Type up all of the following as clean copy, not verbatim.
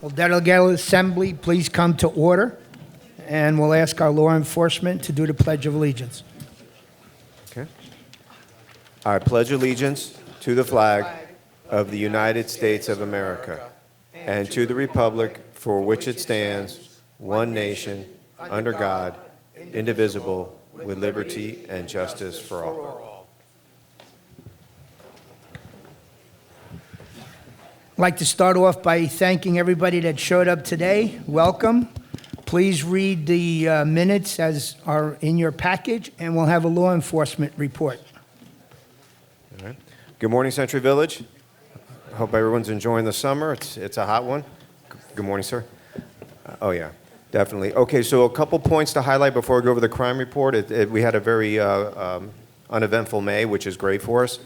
Will Delegate Assembly please come to order? And we'll ask our law enforcement to do the Pledge of Allegiance. Okay. I pledge allegiance to the flag of the United States of America and to the republic for which it stands, one nation, under God, indivisible, with liberty and justice for all. I'd like to start off by thanking everybody that showed up today. Welcome. Please read the minutes as are in your package, and we'll have a law enforcement report. All right. Good morning, Century Village. I hope everyone's enjoying the summer. It's a hot one. Good morning, sir. Oh, yeah, definitely. Okay, so a couple points to highlight before we go over the crime report. We had a very uneventful May, which is great for us.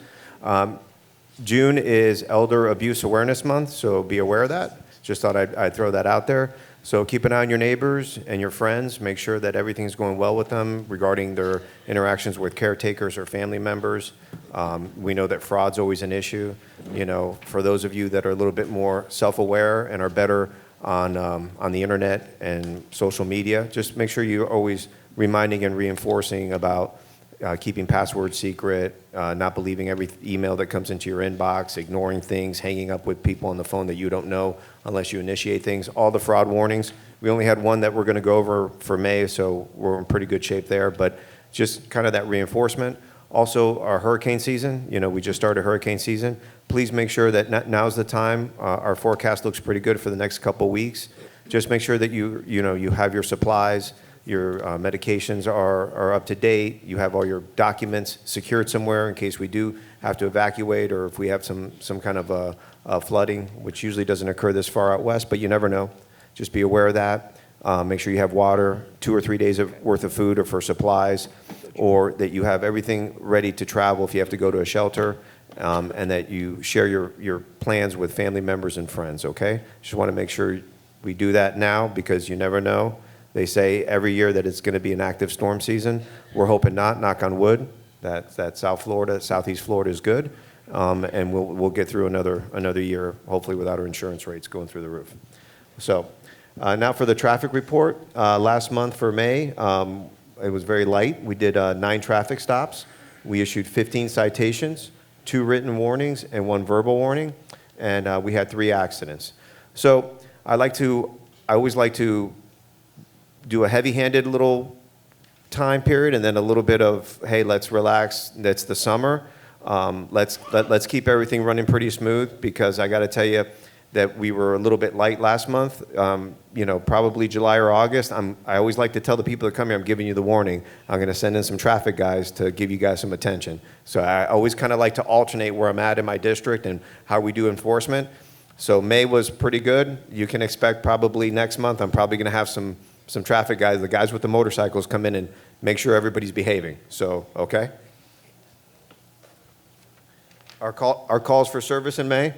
June is Elder Abuse Awareness Month, so be aware of that. Just thought I'd throw that out there. So keep an eye on your neighbors and your friends. Make sure that everything's going well with them regarding their interactions with caretakers or family members. We know that fraud's always an issue. You know, for those of you that are a little bit more self-aware and are better on the internet and social media, just make sure you're always reminding and reinforcing about keeping passwords secret, not believing every email that comes into your inbox, ignoring things, hanging up with people on the phone that you don't know unless you initiate things. All the fraud warnings. We only had one that we're going to go over for May, so we're in pretty good shape there. But just kind of that reinforcement. Also, our hurricane season. You know, we just started hurricane season. Please make sure that now's the time. Our forecast looks pretty good for the next couple weeks. Just make sure that you have your supplies. Your medications are up to date. You have all your documents secured somewhere in case we do have to evacuate or if we have some kind of flooding, which usually doesn't occur this far out west, but you never know. Just be aware of that. Make sure you have water, 2 or 3 days worth of food or for supplies, or that you have everything ready to travel if you have to go to a shelter, and that you share your plans with family members and friends, okay? Just want to make sure we do that now because you never know. They say every year that it's going to be an active storm season. We're hoping not, knock on wood, that Southeast Florida is good, and we'll get through another year, hopefully without our insurance rates going through the roof. So now for the traffic report. Last month for May, it was very light. We did 9 traffic stops. We issued 15 citations, 2 written warnings, and 1 verbal warning, and we had 3 accidents. So I always like to do a heavy-handed little time period and then a little bit of, hey, let's relax, that's the summer. Let's keep everything running pretty smooth because I got to tell you that we were a little bit light last month. Probably July or August. I always like to tell the people that come here, I'm giving you the warning. I'm going to send in some traffic guys to give you guys some attention. So I always kind of like to alternate where I'm at in my district and how we do enforcement. So May was pretty good. You can expect probably next month I'm probably going to have some traffic guys, the guys with the motorcycles, come in and make sure everybody's behaving. So, okay? Our calls for service in May,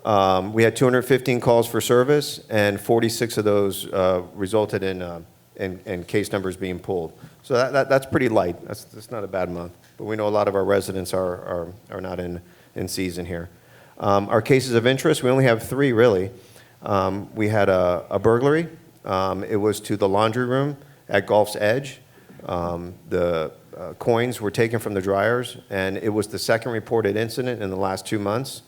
we had 215 calls for service, and 46 of those resulted in case numbers being pulled. So that's pretty light. That's not a bad month. But we know a lot of our residents are not in season here. Our cases of interest, we only have 3 really. We had a burglary. It was to the laundry room at Gulf's Edge. The coins were taken from the dryers, and it was the second reported incident in the last 2 months.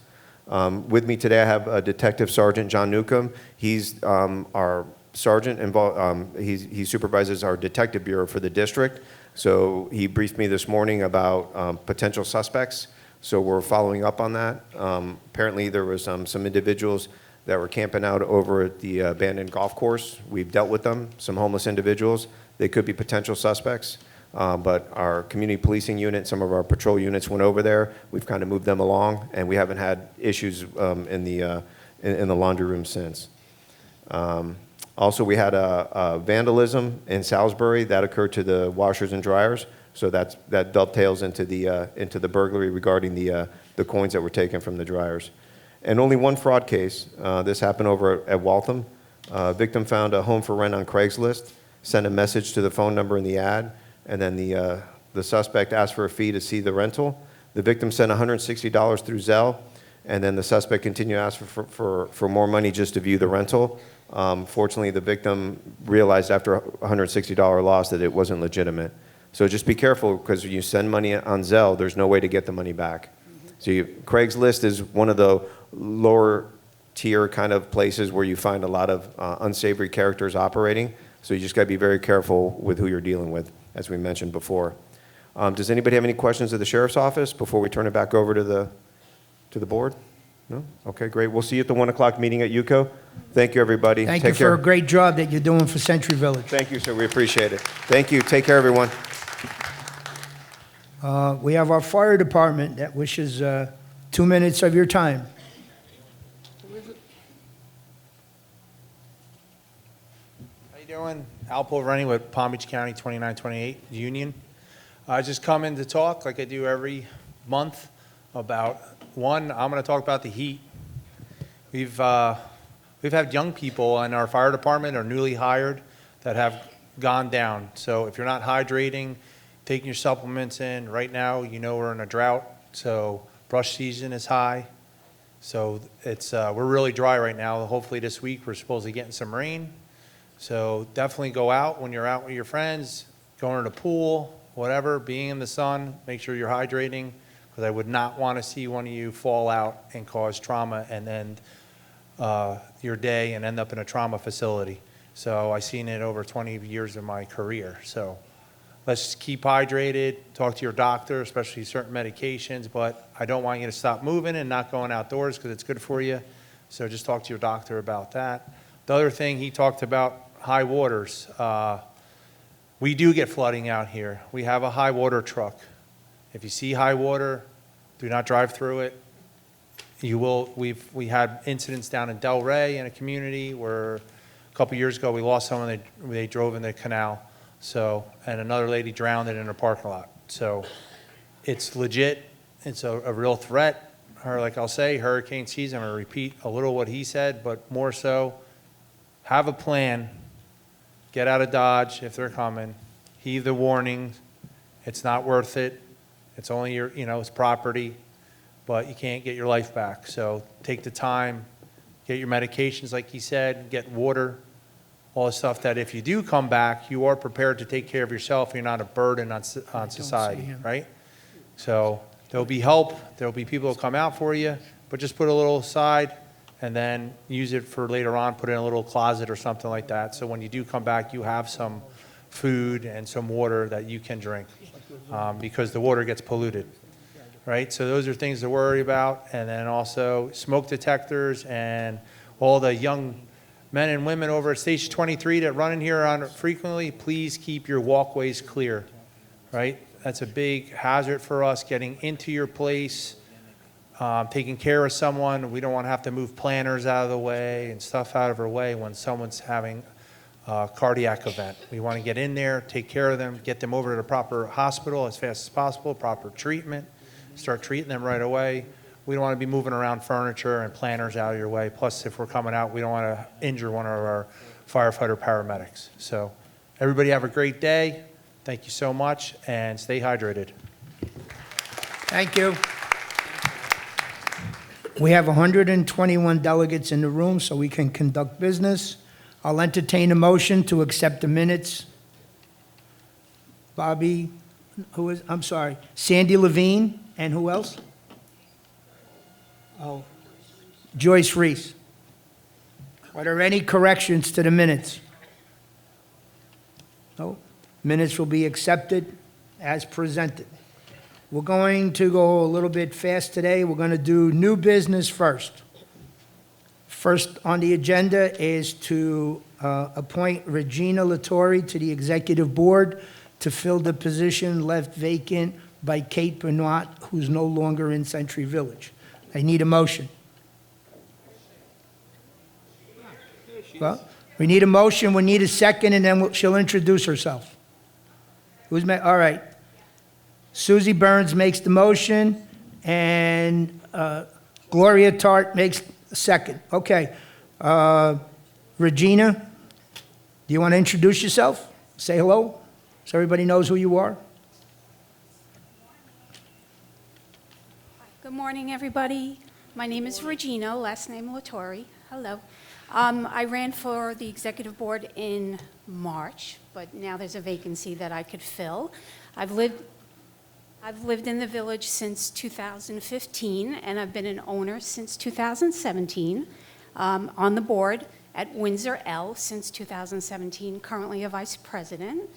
With me today, I have Detective Sergeant John Newcomb. He's our sergeant involved. He supervises our detective bureau for the district. So he briefed me this morning about potential suspects. So we're following up on that. Apparently, there was some individuals that were camping out over at the abandoned golf course. We've dealt with them, some homeless individuals. They could be potential suspects, but our community policing unit, some of our patrol units went over there. We've kind of moved them along, and we haven't had issues in the laundry room since. Also, we had a vandalism in Salisbury that occurred to the washers and dryers. So that dovetails into the burglary regarding the coins that were taken from the dryers. And only 1 fraud case. This happened over at Waltham. Victim found a home for rent on Craigslist, sent a message to the phone number in the ad, and then the suspect asked for a fee to see the rental. The victim sent $160 through Zelle, and then the suspect continued to ask for more money just to view the rental. Fortunately, the victim realized after a $160 loss that it wasn't legitimate. So just be careful, because when you send money on Zelle, there's no way to get the money back. So Craigslist is one of the lower tier kind of places where you find a lot of unsavory characters operating. So you just got to be very careful with who you're dealing with, as we mentioned before. Does anybody have any questions of the sheriff's office before we turn it back over to the board? No? Okay, great. We'll see you at the 1 o'clock meeting at UCO. Thank you, everybody. Thank you for a great job that you're doing for Century Village. Thank you, sir. We appreciate it. Thank you. Take care, everyone. We have our fire department that wishes 2 minutes of your time. How you doing? Al Pulverani with Palm Beach County 2928 Union. I just come in to talk like I do every month about, one, I'm going to talk about the heat. We've had young people in our fire department or newly hired that have gone down. So if you're not hydrating, taking your supplements in, right now, you know we're in a drought, so brush season is high. So it's we're really dry right now. Hopefully this week we're supposed to get some rain. So definitely go out when you're out with your friends, going to the pool, whatever, being in the sun, make sure you're hydrating, because I would not want to see one of you fall out and cause trauma and end your day and end up in a trauma facility. So I've seen it over 20 years of my career. So let's just keep hydrated, talk to your doctor, especially certain medications, but I don't want you to stop moving and not going outdoors because it's good for you. So just talk to your doctor about that. The other thing, he talked about high waters. We do get flooding out here. We have a high water truck. If you see high water, do not drive through it. You will. We had incidents down in Delray in a community where a couple years ago we lost someone. They drove in the canal. So, and another lady drowned in a parking lot. So it's legit. It's a real threat. Like I'll say, hurricane season, I'm going to repeat a little what he said, but more so, have a plan. Get out of Dodge if they're coming. Heed the warnings. It's not worth it. It's only your, it's property, but you can't get your life back. So take the time, get your medications like he said, get water, all the stuff that if you do come back, you are prepared to take care of yourself. You're not a burden on society, right? So there'll be help. There'll be people who come out for you, but just put a little aside and then use it for later on, put it in a little closet or something like that. So when you do come back, you have some food and some water that you can drink because the water gets polluted, right? So those are things to worry about. And then also smoke detectors and all the young men and women over at Station 23 that run in here frequently, please keep your walkways clear, right? That's a big hazard for us, getting into your place, taking care of someone. We don't want to have to move planters out of the way and stuff out of our way when someone's having a cardiac event. We want to get in there, take care of them, get them over to the proper hospital as fast as possible, proper treatment, start treating them right away. We don't want to be moving around furniture and planters out of your way. Plus, if we're coming out, we don't want to injure one of our firefighter paramedics. So everybody have a great day. Thank you so much, and stay hydrated. Thank you. We have 121 delegates in the room, so we can conduct business. I'll entertain a motion to accept the minutes. Bobby, Sandy Levine, and who else? Oh, Joyce Reese. Are there any corrections to the minutes? No? Minutes will be accepted as presented. We're going to go a little bit fast today. We're going to do new business first. First on the agenda is to appoint Regina Latore to the Executive Board to fill the position left vacant by Kate Benoit, who's no longer in Century Village. I need a motion. Well, we need a motion, we need a second, and then she'll introduce herself. All right. Susie Burns makes the motion, and Gloria Tart makes the second. Okay. Regina, do you want to introduce yourself? Say hello, so everybody knows who you are. Good morning, everybody. My name is Regina, last name Latore. Hello. I ran for the executive board in March, but now there's a vacancy that I could fill. I've lived in the village since 2015, and I've been an owner since 2017, on the board at Windsor L since 2017, currently a vice president,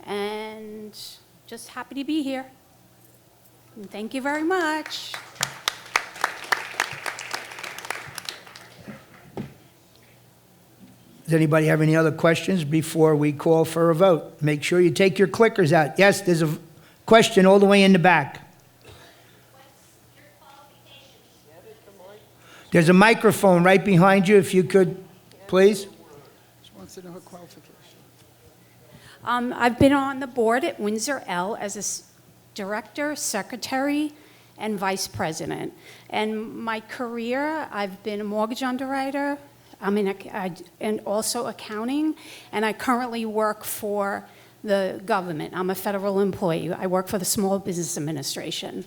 and just happy to be here. And thank you very much. Does anybody have any other questions before we call for a vote? Make sure you take your clickers out. Yes, there's a question all the way in the back. There's a microphone right behind you, if you could, please. She wants to know her qualification. I've been on the board at Windsor L as a director, secretary, and vice president. And my career, I've been a mortgage underwriter, and also accounting, and I currently work for the government. I'm a federal employee. I work for the Small Business Administration.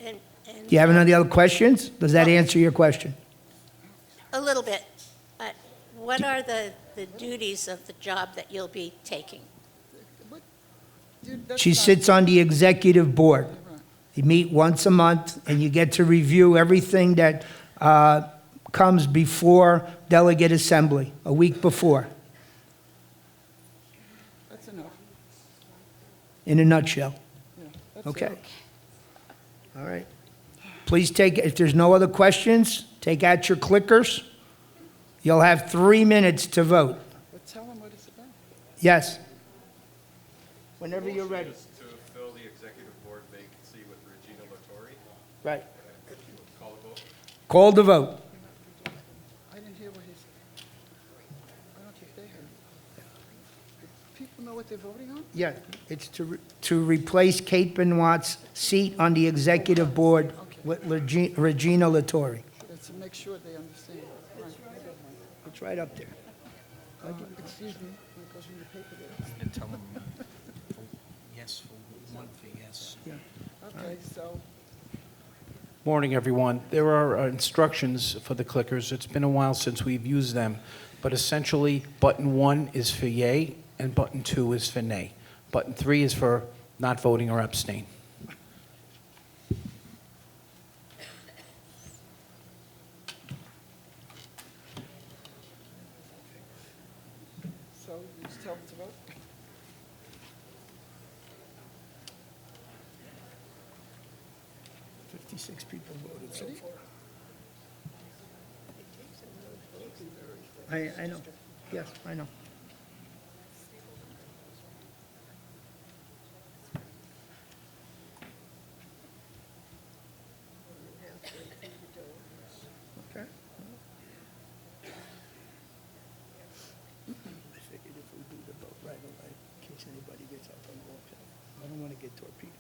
And Do you have any other questions? Does that answer your question? a little bit, but what are the duties of the job that you'll be taking? Dude, that's She not- sits on the executive board. You meet once a month, and you get to review everything that comes before Delegate Assembly, a week before, That's enough. in a nutshell. Yeah, that's Okay. enough. All right. Please take, if there's no other questions, take out your clickers. You'll have 3 minutes to vote. But tell them what it's about. Yes? Whenever you're ready. To fill the executive board vacancy with Regina Latore. Right. Call a vote. Call the vote. I didn't hear what he said. I don't think they heard. Do people know what they're voting on? Yeah, it's to replace Kate Benoit's seat on the executive board with Regina Latore. It's to make sure they understand. Right. It's right up there. Excuse me, it goes in the paper there. And tell them, vote yes for one for yes. Okay, so, Morning, everyone. There are instructions for the clickers. It's been a while since we've used them, but essentially, button 1 is for yay, and button 2 is for nay. Button 3 is for not voting or abstain. so you just tell them to vote? 56 people voted so far. I know. Yes, I know. Okay. I figured if we do the vote right away, in case anybody gets up and walks out. I don't want to get torpedoed.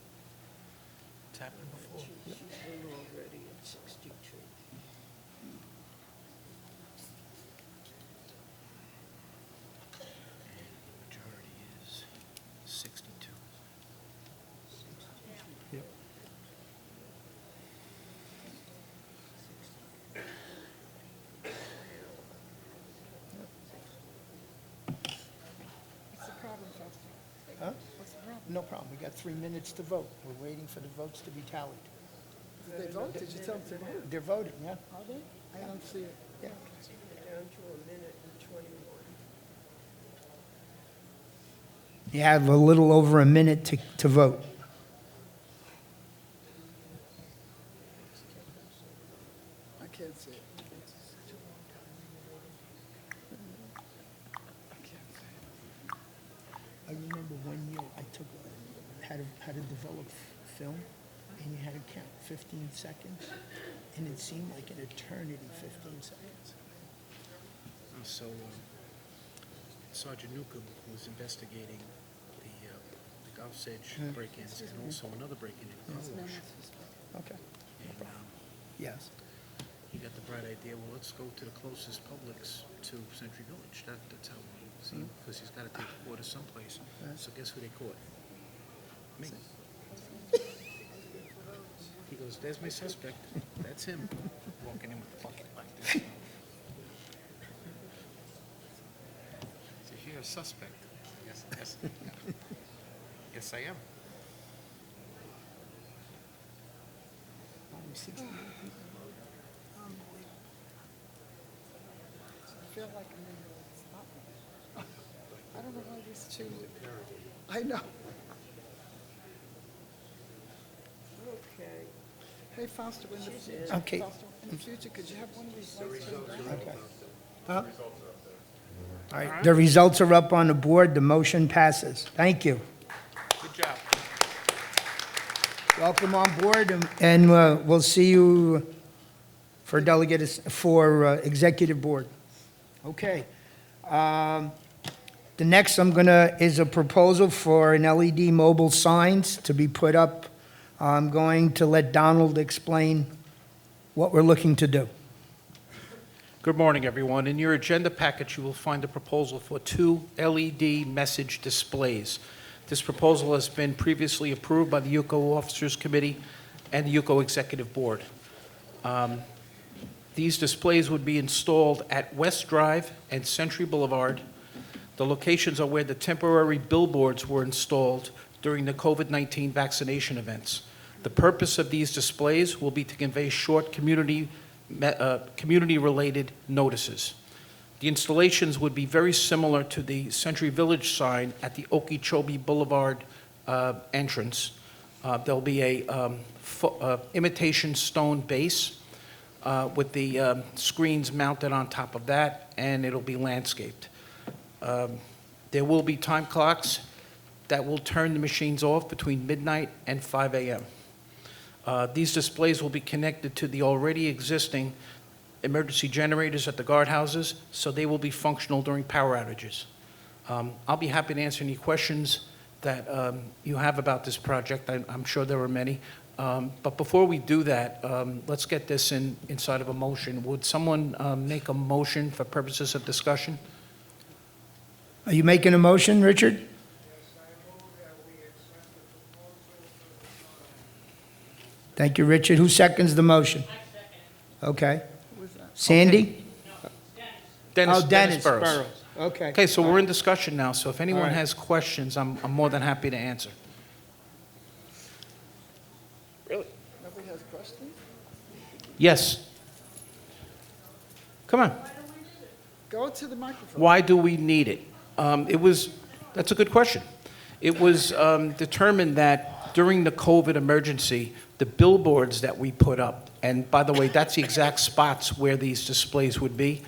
It's happened before. We're already at 62. Majority is 62. Yep. What's the problem, Fausto? Huh? What's the problem? No problem. We got 3 minutes to vote. We're waiting for the votes to be tallied. Did they vote? Did you tell them to vote? They're voting, yeah? Are they? I don't see it. Yeah. You have a little over a minute to vote. I can't see it. I remember one year I took, had to develop film, and you had to count 15 seconds, and it seemed like an eternity, 15 seconds. So Sergeant Newcomb was investigating the Gulf's Edge break-ins and also another break-in in the car wash. Okay. And Yes. he got the bright idea, well, let's go to the closest Publix to Century Village. That's how we see, because he's got to take the order someplace. So guess who they caught? Me. goes, there's my suspect. That's him. Walking in with the bucket like this. So you're a suspect. Yes, yes. Yes, I am. I feel like I'm in the spot. I don't know why these two. I know. Okay. Hey, Foster, in the future. Okay. Foster, in the future, could you have one of these lights turned on? Okay. Huh? All right, the results are up on the board. The motion passes. Thank you. Good job. Welcome on board, and we'll see you for executive board. Okay. The next is a proposal for an LED mobile signs to be put up. I'm going to let Donald explain what we're looking to do. Good morning, everyone. In your agenda package, you will find a proposal for 2 LED message displays. This proposal has been previously approved by the UCO Officers Committee and the UCO Executive Board. These displays would be installed at West Drive and Century Boulevard. The locations are where the temporary billboards were installed during the COVID-19 vaccination events. The purpose of these displays will be to convey short community-related notices. The installations would be very similar to the Century Village sign at the Okeechobee Boulevard entrance. There'll be a imitation stone base with the screens mounted on top of that, and it'll be landscaped. There will be time clocks that will turn the machines off between midnight and 5 a.m. These displays will be connected to the already existing emergency generators at the guardhouses, so they will be functional during power outages. I'll be happy to answer any questions that you have about this project. I'm sure there are many. But before we do that, let's get this inside of a motion. Would someone make a motion for purposes of discussion? Are you making a motion, Richard? Thank you, Richard. Who seconds the motion? Okay. Sandy? Dennis, Oh, Dennis Burrows. Burrows. Okay. Okay, so we're in discussion now, so if anyone All right. has questions, I'm more than happy to answer. Nobody has questions? Yes. Come on. Go to the microphone. Why do we need it? That's a good question. It was determined that during the COVID emergency, the billboards that we put up, and by the way, that's the exact spots where these displays would be,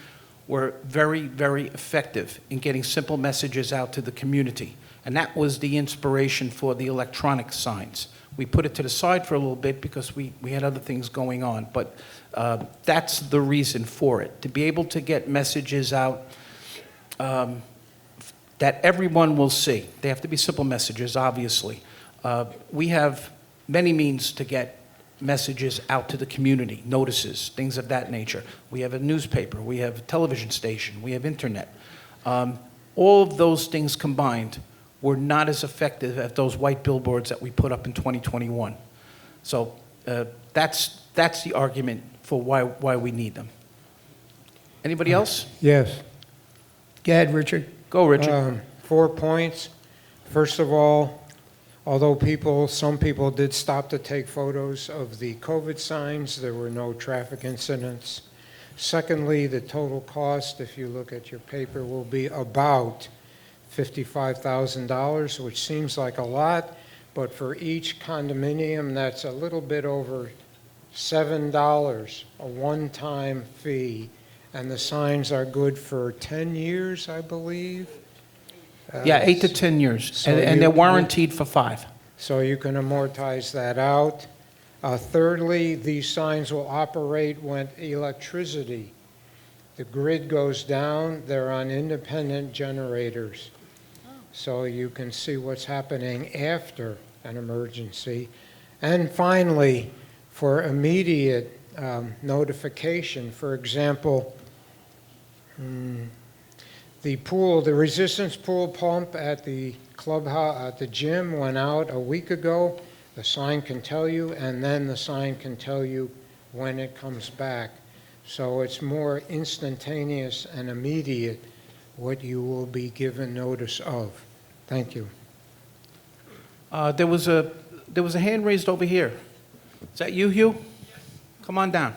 were very, very effective in getting simple messages out to the community. And that was the inspiration for the electronic signs. We put it to the side for a little bit because we had other things going on, but that's the reason for it, to be able to get messages out that everyone will see. They have to be simple messages, obviously. We have many means to get messages out to the community, notices, things of that nature. We have a newspaper, we have a television station, we have internet. All of those things combined were not as effective as those white billboards that we put up in 2021. So that's the argument for why we need them. Anybody else? Yes. Go ahead, Richard. Go, Richard. 4 points. First of all, although some people did stop to take photos of the COVID signs, there were no traffic incidents. Secondly, the total cost, if you look at your paper, will be about $55,000, which seems like a lot, but for each condominium, that's a little bit over $7, a one-time fee. And the signs are good for 10 years, I believe. Yeah, 8 to 10 years, so and they're warranted for 5. So you can amortize that out. Thirdly, these signs will operate when electricity, the grid goes down, they're on independent generators. So you can see what's happening after an emergency. And finally, for immediate notification, for example, the resistance pool pump at the clubhouse, at the gym went out a week ago. The The sign can tell you, and then the sign can tell you when it comes back. So it's more instantaneous and immediate what you will be given notice of. Thank you. There was a hand raised over here. Is that you, Hugh? Come on down.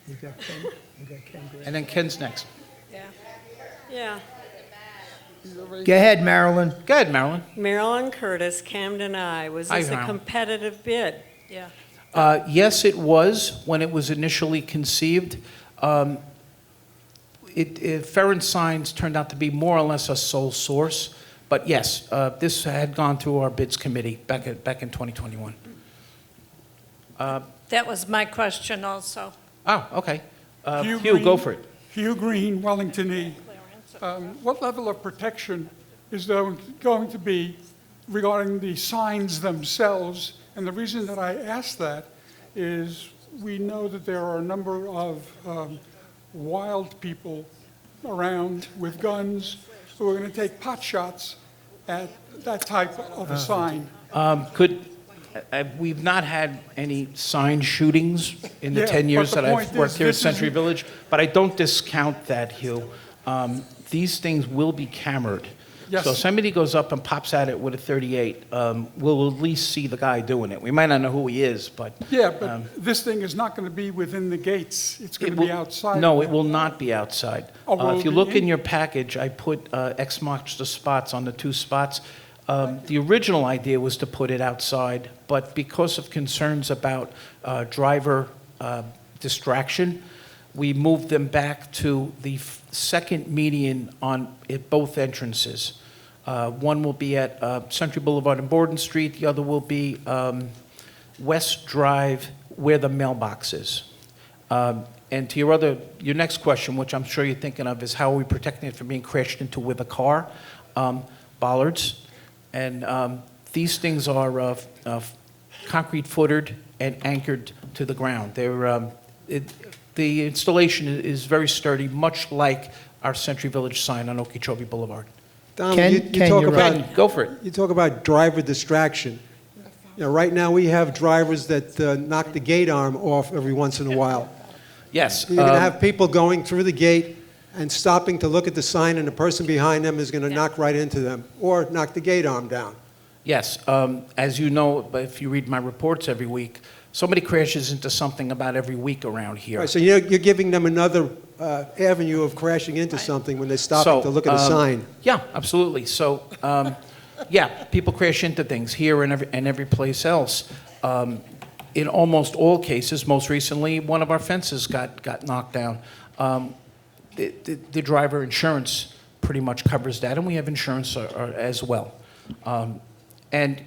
You got Ken, you got Ken Grant. And then Ken's next. Yeah. Go ahead, Marilyn. Go ahead, Marilyn. Marilyn Curtis, Camden I. Was Hi, this a Marilyn. competitive bid? Yeah. Yes, it was when it was initially conceived. Ferentz Signs turned out to be more or less a sole source. But yes, this had gone through our bids committee back in 2021. That was my question also. Oh, okay. Hugh Hugh, go Green. for it. Hugh Green, Wellington E. What level of protection is there going to be regarding the signs themselves? And the reason that I ask that is we know that there are a number of wild people around with guns who are going to take pot shots at that type of a sign. We've not had any sign shootings in the Yeah, 10 years but the that I've point worked is, here at this Century isn't- Village, but I don't discount that, Hugh. These things will be cambered. Yes. So if somebody goes up and pops at it with a 38, we'll at least see the guy doing it. We might not know who he is, but... Yeah, but this thing is not going to be within the gates. It's going It to be will- outside. No, it will not be outside. Oh, will If it you be look in in? your package, I put X marks the spots on the 2 spots. The original idea was to put it outside, but because of concerns about driver distraction, we moved them back to the second median at both entrances. One will be at Century Boulevard and Borden Street. The other will be West Drive, where the mailbox is. And to your next question, which I'm sure you're thinking of, is how are we protecting it from being crashed into with a car? Bollards. And these things are concrete footed and anchored to the ground. The installation is very sturdy, much like our Century Village sign on Okeechobee Boulevard. Dom, Ken- you Ken, talk you're about right. Go for it. you talk about driver distraction. You know, right now we have drivers that knock the gate arm off every once in a while. Yes. You're going to have people going through the gate and stopping to look at the sign, and the person behind them is going to knock right into them or knock the gate arm down. Yes. As you know, if you read my reports every week, somebody crashes into something about every week around here. Right, so you're giving them another avenue of crashing into something when they're stopping to look at a sign. Yeah, absolutely. So, yeah, people crash into things here and every place else. In almost all cases, most recently, one of our fences got knocked down. The driver insurance pretty much covers that, and we have insurance as well. And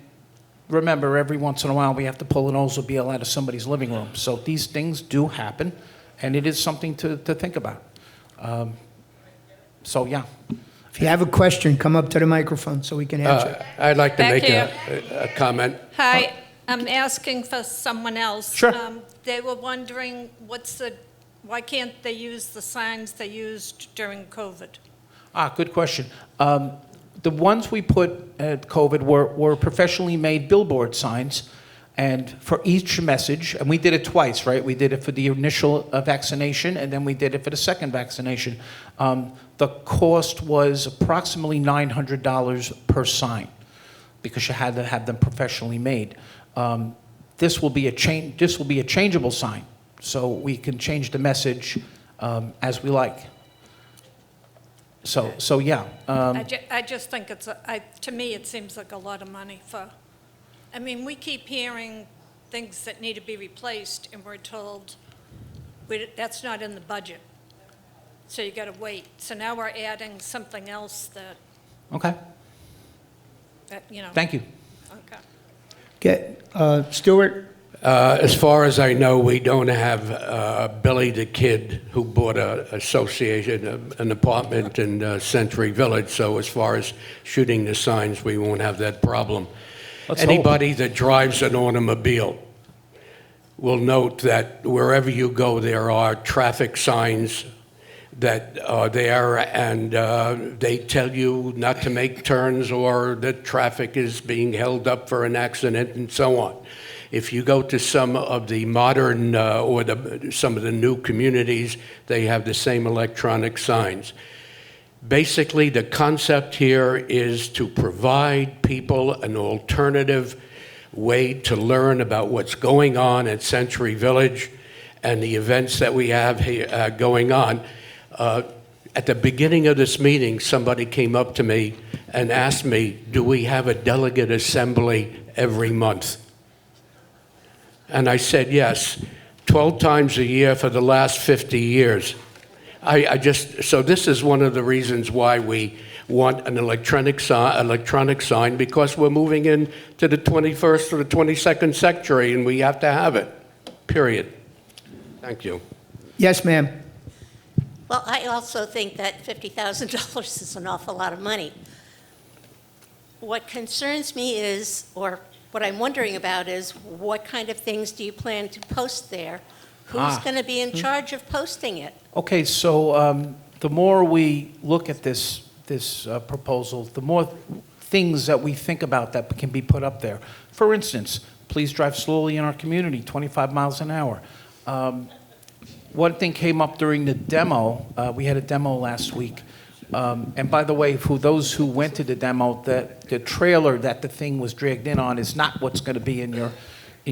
remember, every once in a while, we have to pull an Oldsmobile out of somebody's living room. So these things do happen, and it is something to think about. So, yeah. If you have a question, come up to the microphone so we can answer it. I'd like to Back make here. a comment. Hi, I'm asking for someone else. Sure. They were wondering why can't they use the signs they used during COVID? Good question. The ones we put at COVID were professionally made billboard signs, and for each message, and we did it twice, right? We did it for the initial vaccination, and then we did it for the second vaccination. The cost was approximately $900 per sign, because you had to have them professionally made. This will be a changeable sign, so we can change the message as we like. So yeah. I just think to me, it seems like a lot of money for, I mean, we keep hearing things that need to be replaced, and we're told that's not in the budget. So you got to wait. So now we're adding something else Okay. that Thank you. Okay. Stuart? As far as I know, we don't have Billy the Kid who bought an apartment in Century Village. So as far as shooting the signs, we won't have that problem. Let's hope. Anybody that drives an automobile will note that wherever you go, there are traffic signs that are there, and they tell you not to make turns or that traffic is being held up for an accident and so on. If you go to some of the modern some of the new communities, they have the same electronic signs. Basically, the concept here is to provide people an alternative way to learn about what's going on at Century Village and the events that we have here, going on. At the beginning of this meeting, somebody came up to me and asked me, do we have a delegate assembly every month? And I said, yes, 12 times a year for the last 50 years. So this is one of the reasons why we want an electronic sign, because we're moving into the 21st or the 22nd century, and we have to have it, period. Thank you. Yes, ma'am. Well, I also think that $50,000 is an awful lot of money. What concerns me is, or what I'm wondering about is, what kind of things do you plan to post there? Who's going to be in charge of posting it? Okay, so the more we look at this proposal, the more things that we think about that can be put up there. For instance, please drive slowly in our community, 25 miles an hour. One thing came up during the demo. We had a demo last week. And by the way, for those who went to the demo, the trailer that the thing was dragged in on is not what's going to be in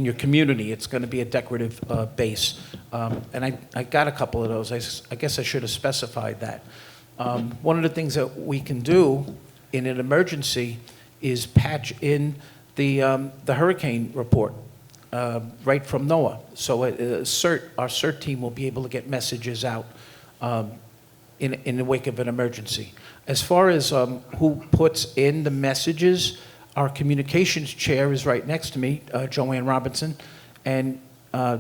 your community. It's going to be a decorative base. And I got a couple of those. I guess I should have specified that. One of the things that we can do in an emergency is patch in the hurricane report right from NOAA. So our CERT team will be able to get messages out in the wake of an emergency. As far as who puts in the messages, our communications chair is right next to me, Joanne Robinson, and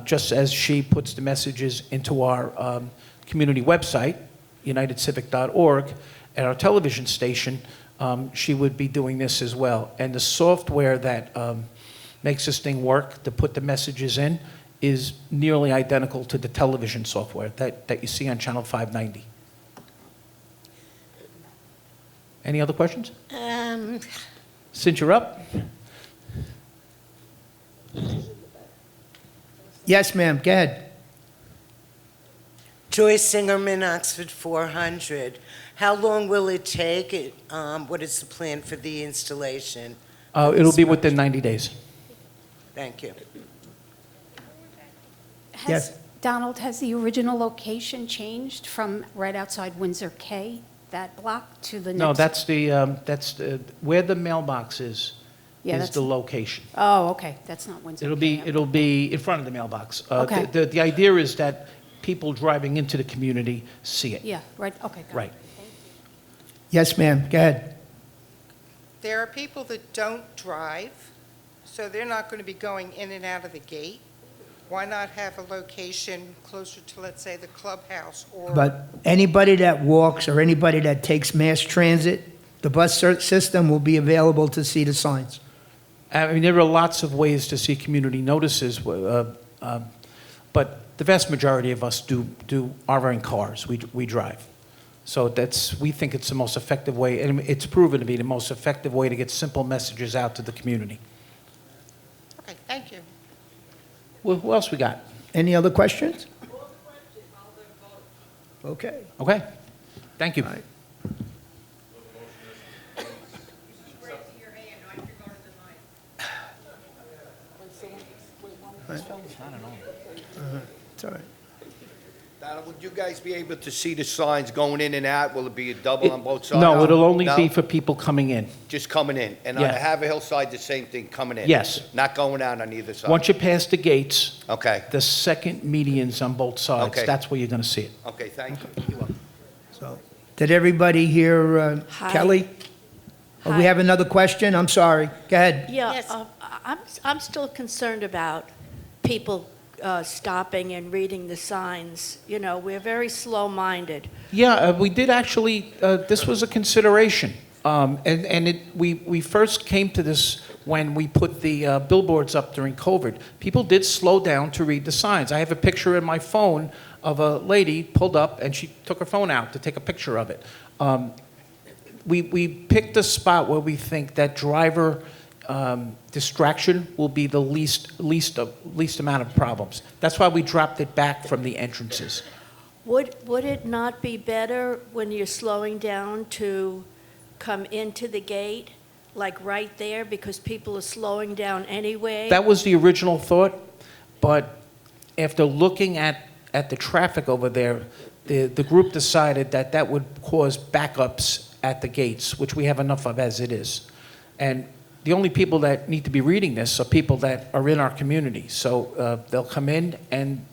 just as she puts the messages into our community website, unitedcivic.org, at our television station, she would be doing this as well. And the software that makes this thing work to put the messages in is nearly identical to the television software that you see on Channel 590. Any other questions? Since you're up. Yes, ma'am, go ahead. Joyce Singerman, Oxford 400. How long will it take? What is the plan for the installation? It'll be within 90 days. Thank you. Yes. Donald, has the original location changed from right outside Windsor K, that block, to the next? No, that's where the mailbox is the location. Oh, okay, that's not Windsor K. It'll be in front of the mailbox. Okay. The idea is that people driving into the community see it. Yeah, right, okay, got it. Right. Yes, ma'am, go ahead. There are people that don't drive, so they're not going to be going in and out of the gate. Why not have a location closer to, let's say, the clubhouse or... But anybody that walks or anybody that takes mass transit, the bus system will be available to see the signs. I mean, there are lots of ways to see community notices, but the vast majority of us are in cars. We drive. So we think it's the most effective way, and it's proven to be the most effective way to get simple messages out to the community. Okay, thank you. Well, who else we got? Any other questions? Okay. Okay. Thank you. All right. It's all right. Donald, would you guys be able to see the signs going in and out? Will it be a double on both sides? No, it'll only No? be for people coming in. Just coming in? And on Yeah. the Haverhill side, the same thing, coming in? Yes. Not going out on either side? Once you pass the gates, Okay, the second medians on both sides, Okay. that's where you're going to see it. okay, thank you. So, did everybody hear Hi. Kelly? Oh, we Hi. have another question? I'm sorry. Go ahead. Yeah, Yes. I'm still concerned about people stopping and reading the signs. You know, we're very slow-minded. Yeah, we did actually, this was a consideration. We first came to this when we put the billboards up during COVID. People did slow down to read the signs. I have a picture in my phone of a lady pulled up and she took her phone out to take a picture of it. We picked a spot where we think that driver distraction will be the least amount of problems. That's why we dropped it back from the entrances. Would it not be better when you're slowing down to come into the gate, like right there, because people are slowing down anyway? That was the original thought, but after looking at the traffic over there, the group decided that that would cause backups at the gates, which we have enough of as it is. And the only people that need to be reading this are people that are in our community. So they'll come in, and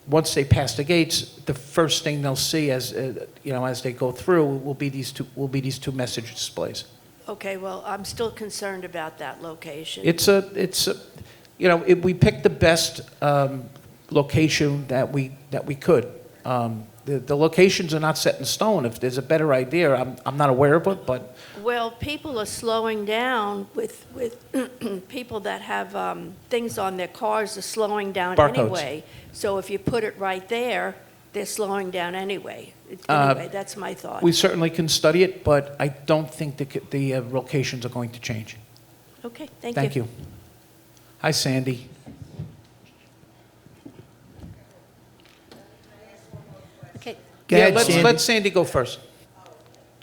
once they pass the gates, the first thing they'll see as as they go through will be these two message displays. Okay, well, I'm still concerned about that location. We picked the best location that we could. The locations are not set in stone. If there's a better idea, I'm not aware of it, but Well, people are slowing down with people that have things on their cars are slowing down Barcodes. anyway. So if you put it right there, they're slowing down anyway. Anyway, that's my thought. we certainly can study it, but I don't think the locations are going to change. Okay, thank you. Thank you. Hi, Sandy. Okay, Go ahead, let's Sandy. let Sandy go first.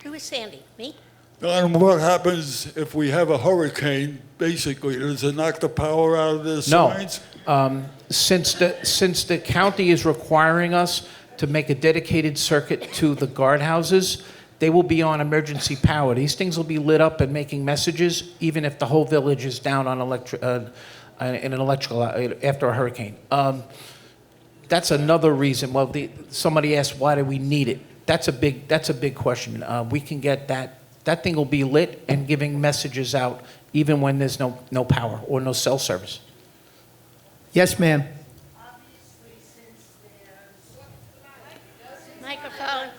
who is Sandy? Me? And what happens if we have a hurricane, basically? Does it knock the power out of the signs? No. Since the county is requiring us to make a dedicated circuit to the guardhouses, they will be on emergency power. These things will be lit up and making messages, even if the whole village is down on in an electrical after a hurricane. That's another reason. Well, somebody asked, why do we need it? That's a big question. We can get that. That thing will be lit and giving messages out even when there's no power or no cell service. Yes, ma'am. Microphone.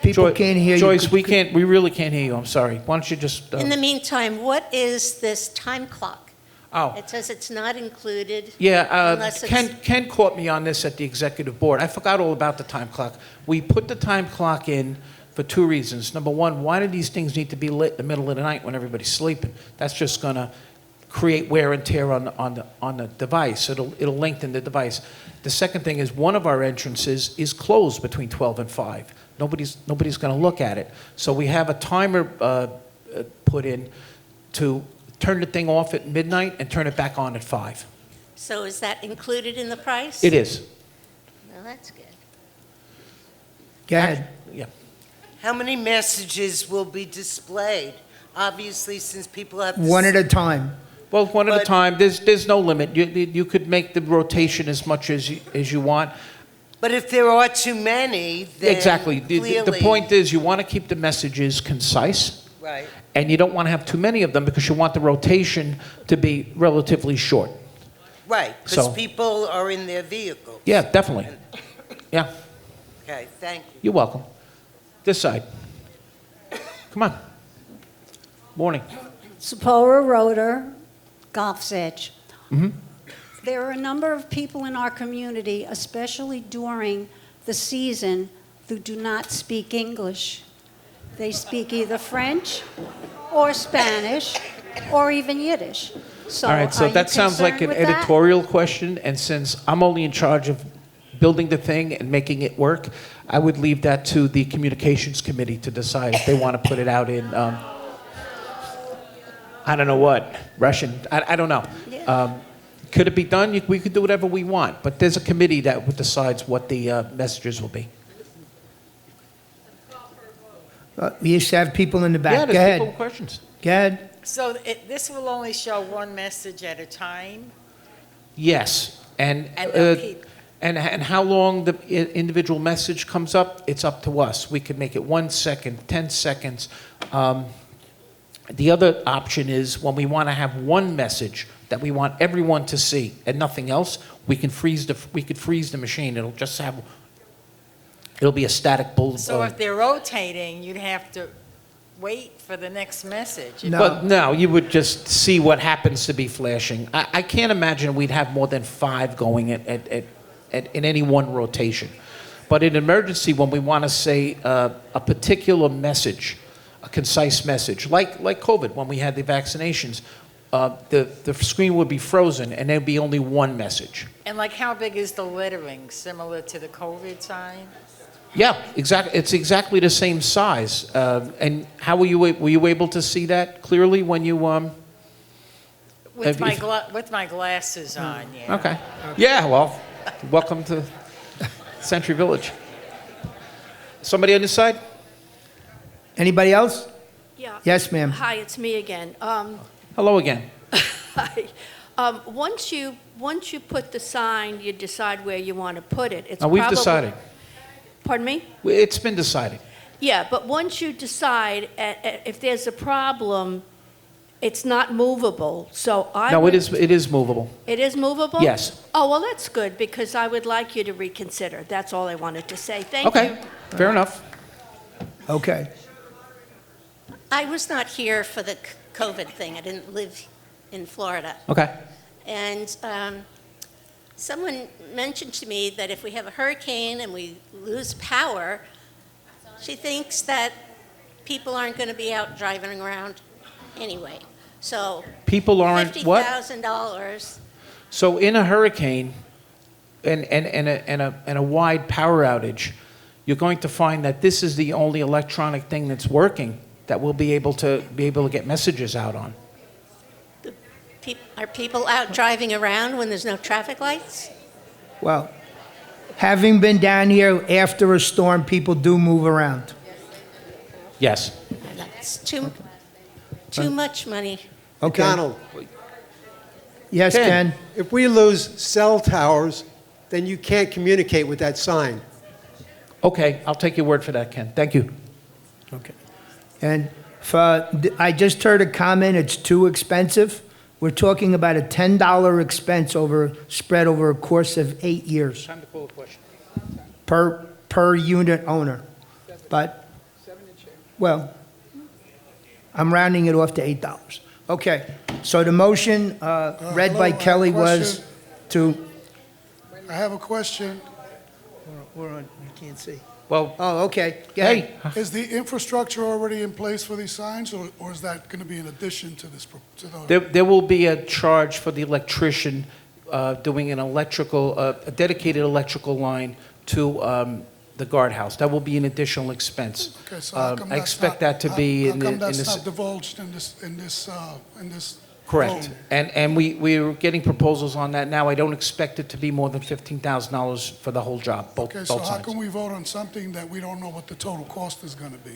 People can't hear you. Joyce, we really can't hear you. I'm sorry. Why don't you just? In the meantime, what is this time clock? Oh. It says it's not included. Yeah, unless it's- Ken caught me on this at the executive board. I forgot all about the time clock. We put the time clock in for two reasons. Number one, why do these things need to be lit in the middle of the night when everybody's sleeping? That's just going to create wear and tear on the device. It'll lengthen the device. The second thing is one of our entrances is closed between 12 and 5. Nobody's going to look at it. So we have a timer put in to turn the thing off at midnight and turn it back on at 5. So is that included in the price? It is. Well, that's good. Go ahead. Yeah. How many messages will be displayed? Obviously, since people have to... One at a time. Well, one at a But- time. There's no limit. You could make the rotation as much as you want. But if there are too many, then Exactly. The clearly... point is you want to keep the messages concise, Right. and you don't want to have too many of them because you want the rotation to be relatively short. Right, because So- people are in their vehicles. Yeah, definitely. Yeah, Okay, thank you. you're welcome. This side. Come on. Morning. Sapora Rotor, Golf's Edge. Mhm. There are a number of people in our community, especially during the season, who do not speak English. They speak either French or Spanish or even Yiddish. So All right, so are you that sounds like an concerned with that? editorial question, and since I'm only in charge of building the thing and making it work, I would leave that to the communications committee to decide if they want to put it out in, I don't know what, Russian, I don't know. Could it be done? We could do whatever we want, but there's a committee that decides what the messages will be. We used to have people in the back. Yeah, Go there's ahead. people with questions. Go ahead. So this will only show one message at a time? Yes, and they'll keep- and how long the individual message comes up, it's up to us. We could make it 1 second, 10 seconds. The other option is when we want to have one message that we want everyone to see and nothing else, we could freeze the machine. It'll be a static bull. So if they're rotating, you'd have to wait for the next message. But no, you would just see what happens to be flashing. I can't imagine we'd have more than 5 going in any one rotation. But in emergency, when we want to say a particular message, a concise message, like COVID, when we had the vaccinations, the screen would be frozen, and there'd be only one message. And like, how big is the lettering, similar to the COVID sign? Yeah, exactly. It's exactly the same size. And how were you able to see that clearly when you With my glasses on, yeah. Okay. Yeah. Well, welcome to Century Village. Somebody on this side? Anybody else? Yeah. Yes, ma'am. Hi, it's me again. Hello again. Hi. Once you put the sign, you decide where you want to put it. It's We've probably- decided. Pardon me? It's been decided. Yeah, but once you decide, if there's a problem, it's not movable. So I No, would- it is movable. It is movable? Yes. Oh, well, that's good, because I would like you to reconsider. That's all I wanted to say. Thank you. Okay. Fair enough. Okay. I was not here for the COVID thing. I didn't live in Florida. Okay. And someone mentioned to me that if we have a hurricane and we lose power, she thinks that people aren't going to be out driving around anyway. So People aren't what? $50,000. So in a hurricane and a wide power outage, you're going to find that this is the only electronic thing that's working that we'll be able to get messages out on. Are people out driving around when there's no traffic lights? Well, having been down here after a storm, people do move around. Yes. That's too much money. Okay. Donald. Yes, Ken? If we lose cell towers, then you can't communicate with that sign. Okay, I'll take your word for that, Ken. Thank you. Okay. And I just heard a comment, it's too expensive. We're talking about a $10 expense spread over a course of 8 years Time to call a question. per unit owner. But, well, I'm rounding it off to $8. Okay, so the motion read by Kelly was to... I have a question. We're on, I can't see. Well, oh, okay. Go ahead. Is the infrastructure already in place for these signs, or is that going to be in addition to this? There will be a charge for the electrician doing a dedicated electrical line to the guardhouse. That will be an additional expense. Okay, so how come I expect that to be in that's this. not divulged in this? Correct. vote? And we're getting proposals on that now. I don't expect it to be more than $15,000 for the whole job, both Okay, so how sides. can we vote on something that we don't know what the total cost is going to be?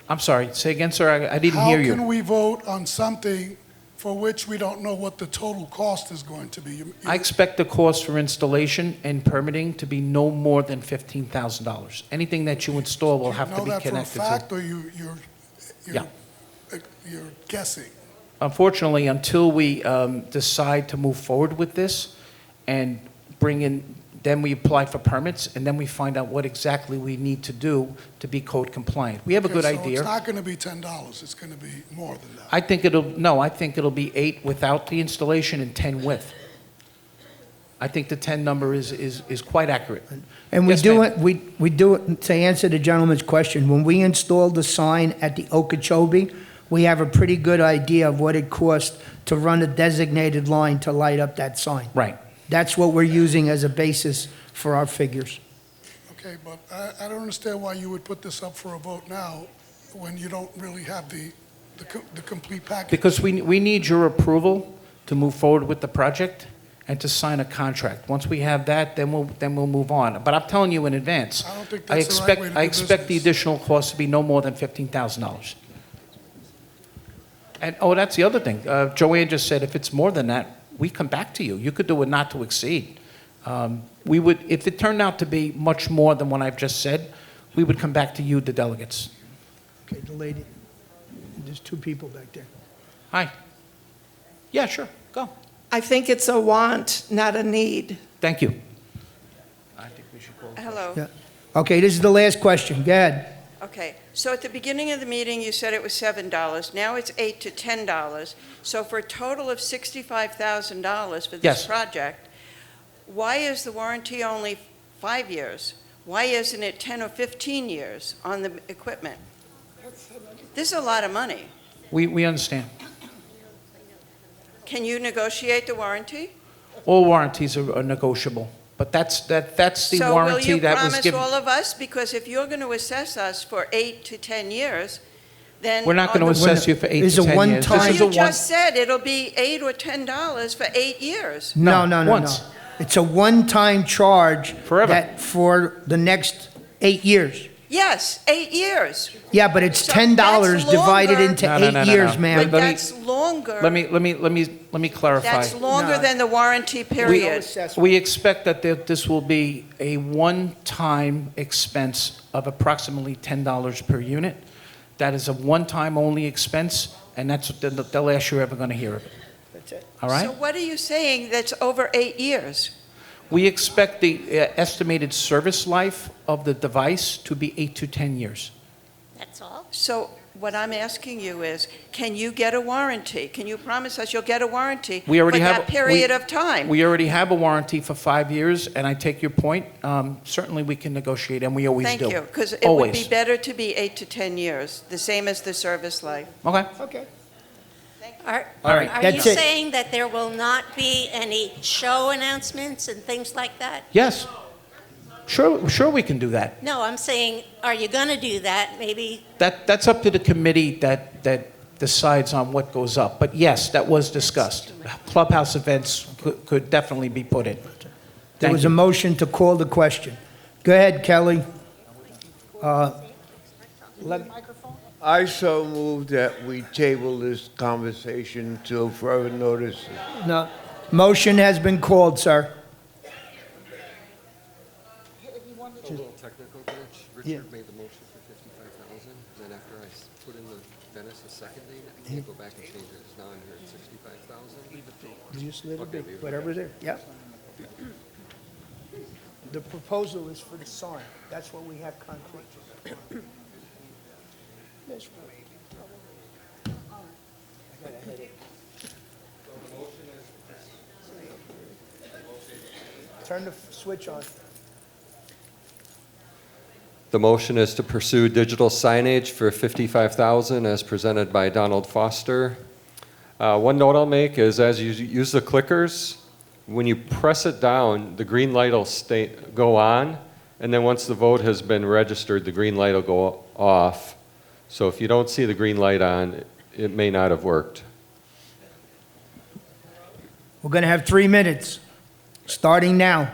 I'm sorry, say again, sir, I didn't hear you. How can we vote on something for which we don't know what the total cost is going to be? I expect the cost for installation and permitting to be no more than $15,000. Anything that you install will have to be connected to. Know that for a fact, or you're guessing? Unfortunately, until we decide to move forward with this and bring in, then we apply for permits, and then we find out what exactly we need to do to be code compliant. We have a good So idea. it's not going to be $10, it's going to be more than that. I think it'll be 8 without the installation and 10 with. I think the 10 number is quite accurate. And we Yes, do ma'am. it, we do it, to answer the gentleman's question, when we installed the sign at the Okeechobee, we have a pretty good idea of what it costs to run a designated line to light up that sign. Right. That's what we're using as a basis for our figures. Okay, but I don't understand why you would put this up for a vote now when you don't really have the complete package. Because we need your approval to move forward with the project and to sign a contract. Once we have that, then we'll move on. But I'm telling you in advance, I don't think that's the right way to do I expect the business. additional cost to be no more than $15,000. And, that's the other thing. Joanne just said if it's more than that, we come back to you. You could do it not to exceed. We would, if it turned out to be much more than what I've just said, we would come back to you, the delegates. Okay, the lady, there's 2 people back there. Hi. Yeah, sure, go. I think it's a want, not a need. Thank you. Hello. Yeah. Okay, this is the last question. Go ahead. Okay, so at the beginning of the meeting, you said it was $7. Now it's $8 to $10. So for a total of $65,000 for this Yes. project, why is the warranty only 5 years? Why isn't it 10 or 15 years on the equipment? This is a lot of money. We understand. Can you negotiate the warranty? All warranties are negotiable, but that's the So will warranty you that was promise given. all of us? Because if you're going to assess us for 8 to 10 years, then... We're not going to on the- assess you for 8 It's to a 10 years. one-time- This Well, is a you just said it'll be $8 or $10 for 8 years. No, no, no, no. once. It's a one-time charge. Forever. That for the next 8 years. Yes, 8 years. Yeah, but it's So $10 that's divided longer- into No, no, 8 no, no, years, no. ma'am. But Let me- that's longer. Let me clarify. That's longer No. than the warranty period. We expect that this will be a one-time expense of approximately $10 per unit. That is a one-time only expense, and that's the last you're ever going to hear of it. That's it. All right? So what are you saying that's over 8 years? We expect the estimated service life of the device to be 8 to 10 years. That's all? So what I'm asking you is, can you get a warranty? Can you promise us you'll get a warranty We already for have that period of time? We already have a warranty for 5 years, and I take your point. Certainly, we can negotiate, and we always do. Thank you, because it would be Always. better to be 8 to 10 years, the same as the service life. Okay. Okay. Are All right, are you that's it. saying that there will not be any show announcements and things like that? Yes. Sure, we can do that. No, I'm saying, are you going to do that? Maybe, That's up to the committee that decides on what goes up. But yes, that was discussed. Clubhouse events could definitely be put in. There Thank was you. a motion to call the question. Go ahead, Kelly. I so move that we table this conversation till further notice. No, motion has been called, sir. A little technical glitch. Richard made the motion for 55,000, then after I put in the Dennis is seconding, I can't go back and change it. It's now in here at 65,000. Just let it Okay. be, whatever's there, yeah. The proposal is for the sign, that's what we have concrete. This one. I got a headache. Turn the switch on. The motion is to pursue digital signage for 55,000 as presented by Donald Foster. One note I'll make is as you use the clickers, when you press it down, the green light will go on, and then once the vote has been registered, the green light will go off. So if you don't see the green light on, it may not have worked. We're going to have 3 minutes, starting now.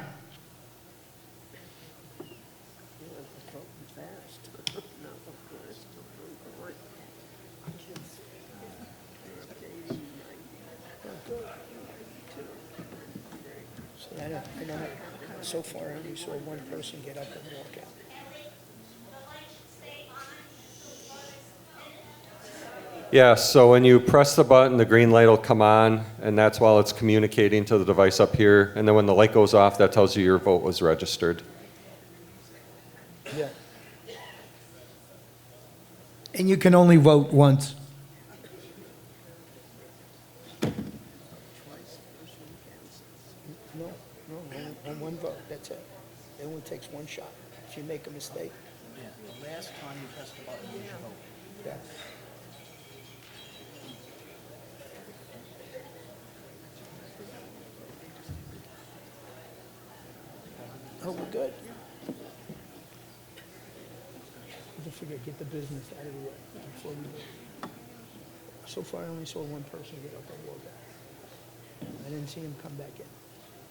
So far, I only saw one person get up and walk out. Yeah, so when you press the button, the green light will come on, and that's while it's communicating to the device up here. And then when the light goes off, that tells you your vote was registered. Yeah. And you can only vote once. No, on one vote, that's it. It only takes one shot. If you make a mistake. Yeah, the last time you pressed the button, you should vote. Yeah. Oh, we're good. Don't forget, get the business out of the way before we go. So far, I only saw one person get up and walk out. I didn't see him come back in.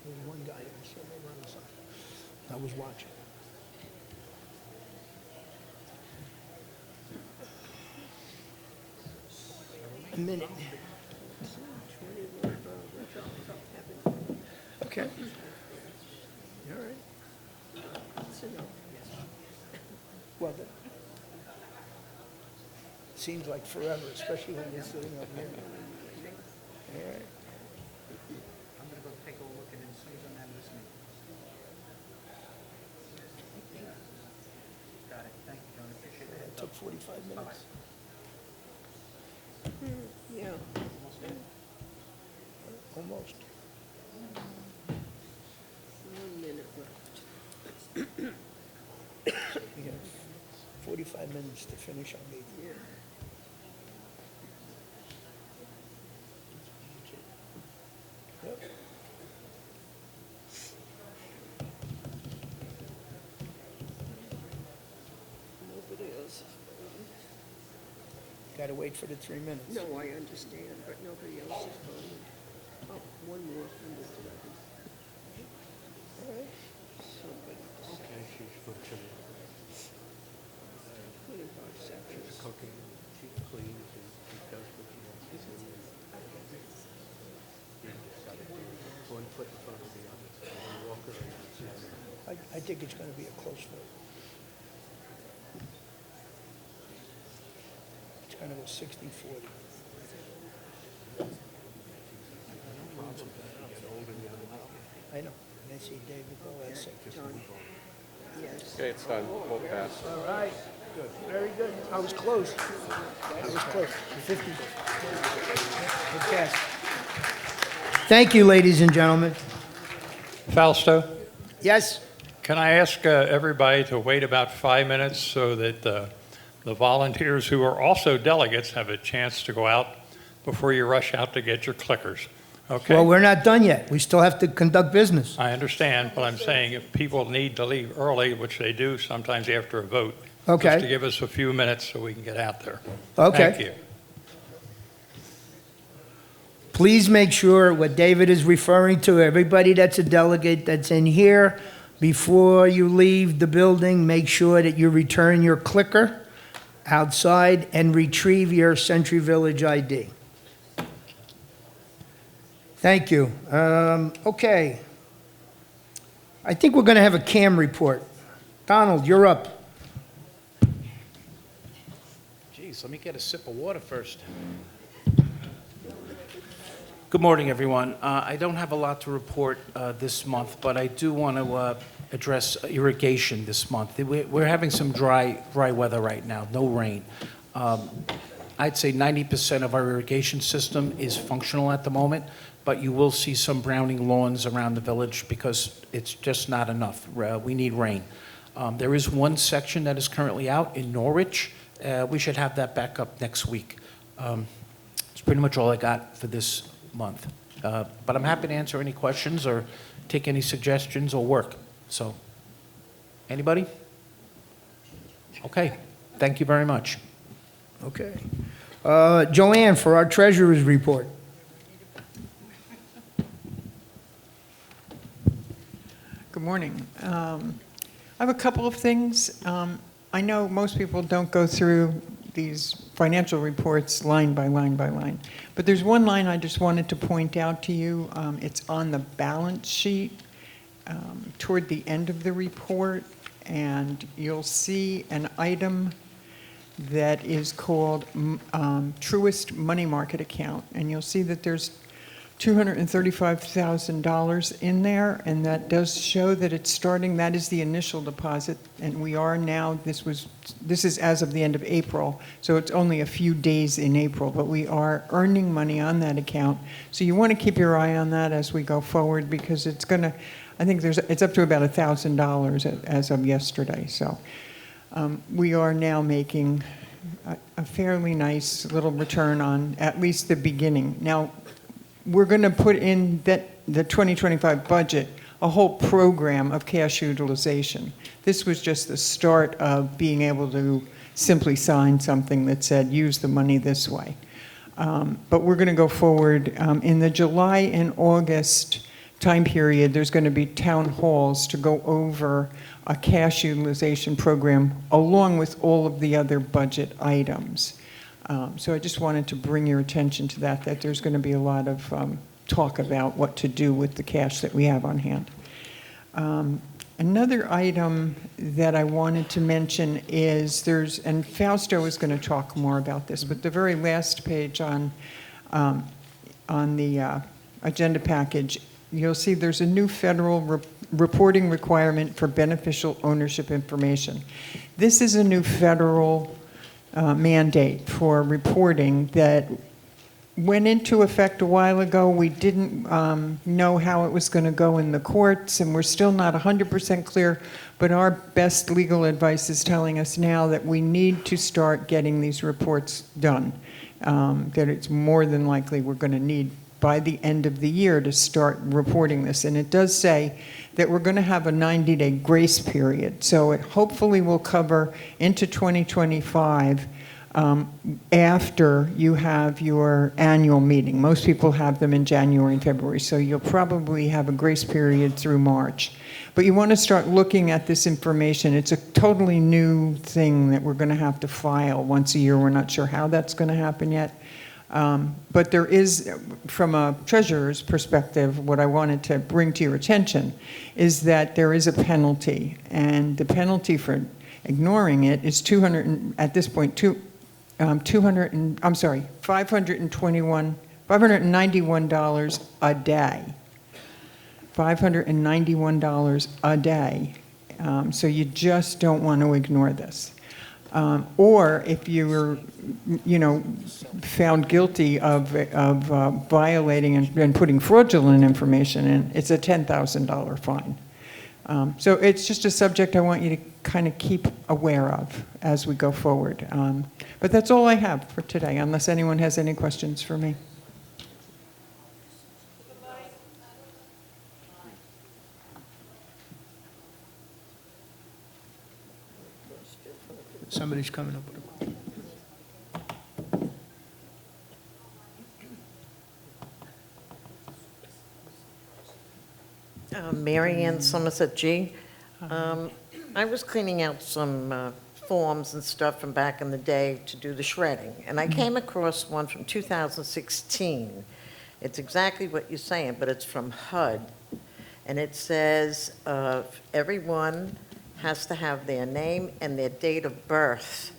There was one guy I saw over on the side. I was watching. A minute. Okay. All right. Well, that seems like forever, especially when you're sitting up here. All right. I'm going to go take a look at it as soon as I'm out of this meeting. Got it. Thank you, John. Appreciate it. It took 45 minutes. Yeah. Almost. 1 minute left. We have 45 minutes to finish our meeting. Got to wait for the 3 minutes. No, I understand, but nobody else is voting. Oh, one more from the 11. Somebody. Okay, she's cooking. 25 seconds. She's cooking, she cleans, and she does what she wants to do. One foot in front of the other. And walk around. I think it's going to be a close vote. It's going to go 60-40. I know. And I see David go at 6. Yes. Okay, it's done. Vote passed. All right. Good. Very good. I was close. I was close. 50. Good pass. Thank you, ladies and gentlemen. Fausto, Yes? can I ask everybody to wait about 5 minutes so that the volunteers who are also delegates have a chance to go out before you rush out to get your clickers? Okay? Well, we're not done yet. We still have to conduct business. I understand, but I'm saying if people need to leave early, which they do sometimes after a vote, Okay. just to give us a few minutes so we can get out there. Okay. Thank you. Please make sure what David is referring to, everybody that's a delegate that's in here, before you leave the building, make sure that you return your clicker outside and retrieve your Century Village ID. Thank you. Okay. I think we're going to have a CAM report. Donald, you're up. Geez, let me get a sip of water first. Good morning, everyone. I don't have a lot to report this month, but I do want to address irrigation this month. We're having some dry weather right now, no rain. I'd say 90% of our irrigation system is functional at the moment, but you will see some browning lawns around the village because it's just not enough. We need rain. There is one section that is currently out in Norwich. We should have that back up next week. It's pretty much all I got for this month. But I'm happy to answer any questions or take any suggestions or work. So, anybody? Okay, thank you very much. Okay. Joanne, for our treasurer's report. Good morning. I have a couple of things. I know most people don't go through these financial reports line by line by line, but there's one line I just wanted to point out to you. It's on the balance sheet toward the end of the report, and you'll see an item that is called Truist Money Market Account, and you'll see that there's $235,000 in there, and that does show that it's starting. That is the initial deposit, and we are now, this is as of the end of April, so it's only a few days in April, but we are earning money on that account. So you want to keep your eye on that as we go forward, because it's going to, I think it's up to about $1,000 as of yesterday. So we are now making a fairly nice little return on at least the beginning. Now, we're going to put in the 2025 budget a whole program of cash utilization. This was just the start of being able to simply sign something that said, use the money this way. But we're going to go forward. In the July and August time period, there's going to be town halls to go over a cash utilization program along with all of the other budget items. So I just wanted to bring your attention to that there's going to be a lot of talk about what to do with the cash that we have on hand. Another item that I wanted to mention is and Fausto is going to talk more about this, but the very last page on the agenda package, you'll see there's a new federal reporting requirement for beneficial ownership information. This is a new federal mandate for reporting that went into effect a while ago. We didn't know how it was going to go in the courts, and we're still not 100% clear, but our best legal advice is telling us now that we need to start getting these reports done, that it's more than likely we're going to need by the end of the year to start reporting this. And it does say that we're going to have a 90-day grace period. So it hopefully will cover into 2025 after you have your annual meeting. Most people have them in January and February, so you'll probably have a grace period through March. But you want to start looking at this information. It's a totally new thing that we're going to have to file once a year. We're not sure how that's going to happen yet. But there is, from a treasurer's perspective, what I wanted to bring to your attention is that there is a penalty, and the penalty for ignoring it is at this point, $591 a day. $591 a day. So you just don't want to ignore this. Or if you were, found guilty of violating and putting fraudulent information in, it's a $10,000 fine. So it's just a subject I want you to kind of keep aware of as we go forward. But that's all I have for today, unless anyone has any questions for me. Somebody's coming up with a... Mary Ann Somerset G. I was cleaning out some forms and stuff from back in the day to do the shredding, and I came across one from 2016. It's exactly what you're saying, but it's from HUD, and it says everyone has to have their name and their date of birth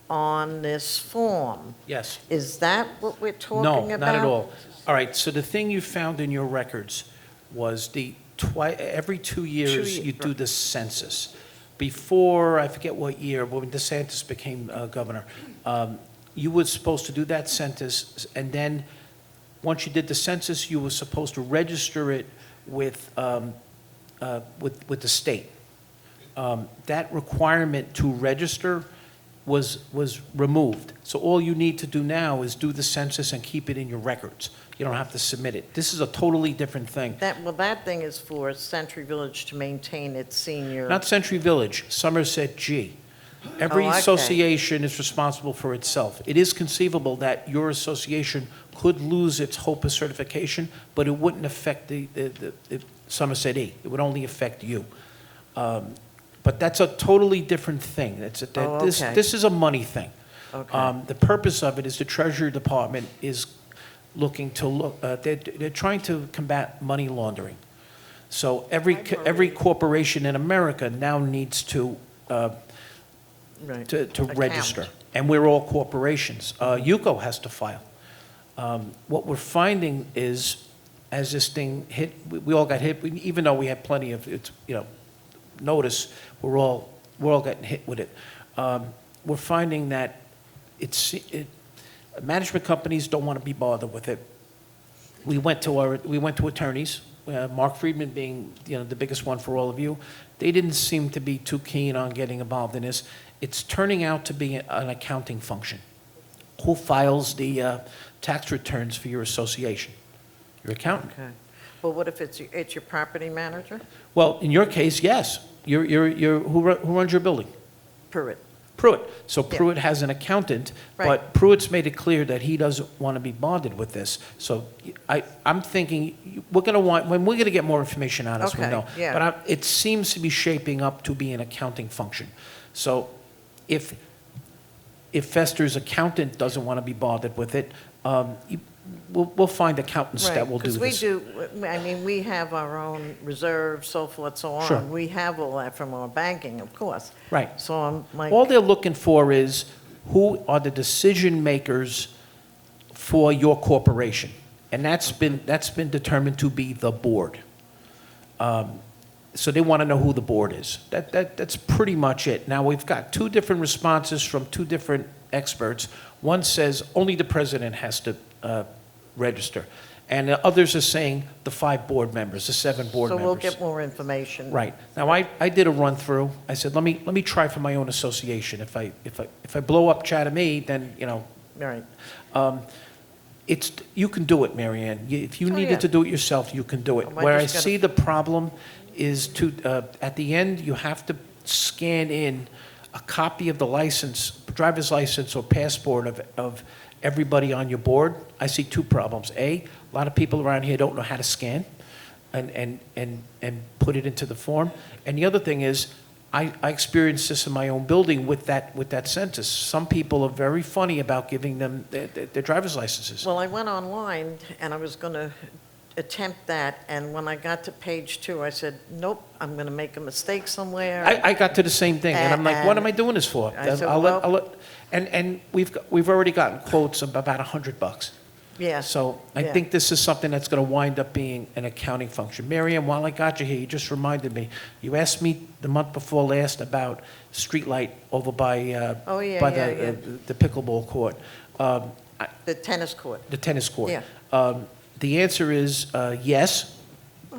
on this form. Yes. Is that what we're talking No, about? not at all. All right, so the thing you found in your records was every 2 years you do the census. Before, I forget what year, when DeSantis became governor, you were supposed to do that census, and then once you did the census, you were supposed to register it with the state. That requirement to register was removed. So all you need to do now is do the census and keep it in your records. You don't have to submit it. This is a totally different thing. That thing is for Century Village to maintain its senior. Not Century Village, Somerset G. Every Oh, okay. association is responsible for itself. It is conceivable that your association could lose its HOPA certification, but it wouldn't affect the Somerset E. It would only affect you. But that's a totally different thing. Okay. This is a money thing. Okay. The purpose of it is the Treasury Department is looking to they're trying to combat money laundering. So every corporation in America now needs to register, and we're all corporations. UCO has to file. What we're finding is, as this thing hit, we all got hit. Even though we had plenty of notice, we're all getting hit with it. We're finding that management companies don't want to be bothered with it. We went to attorneys, Mark Friedman being the biggest one for all of you. They didn't seem to be too keen on getting involved in this. It's turning out to be an accounting function. Who files the tax returns for your association? Your accountant. Okay. Well, what if it's your property manager? Well, in your case, yes. Who runs your building? Pruitt. Pruitt. So Pruitt has an accountant, but Pruitt's made it clear that he doesn't want to be bonded with this. So I'm thinking we're going to get more information out as we know. Yeah. But it seems to be shaping up to be an accounting function. So if Fester's accountant doesn't want to be bothered with it, we'll find accountants that will do this. We have our own reserves, so forth, so on. Sure. We have all that from our banking, of course. Right. So I'm like, All they're looking for is who are the decision makers for your corporation, and that's been determined to be the board. So they want to know who the board is. That's pretty much it. Now we've got two different responses from two different experts. One says only the president has to register, and the others are saying the 5 board members, the 7 board members. so we'll get more information. Right. Now, I did a run-through. I said, let me try for my own association. If I blow up Chatham-E, then, Right. you can do it, Mary Ann. If you needed to do it yourself, you can do it. I Where I just gotta- see the problem is at the end, you have to scan in a copy of the license, driver's license or passport of everybody on your board, I see two problems. A lot of people around here don't know how to scan and put it into the form. And the other thing is, I experienced this in my own building with that census. Some people are very funny about giving them their driver's licenses. Well, I went online and I was going to attempt that, and when I got to page 2, I said, nope, I'm going to make a mistake somewhere. I got to the same thing, and I'm like, what am I doing this for? I said, And we've already gotten quotes of about $100. Yeah. So I think this is something that's going to wind up being an accounting function. Marianne, while I got you here, you just reminded me. You asked me the month before last about streetlight over by the pickleball court. The tennis court. The tennis court. Yeah. The answer is yes,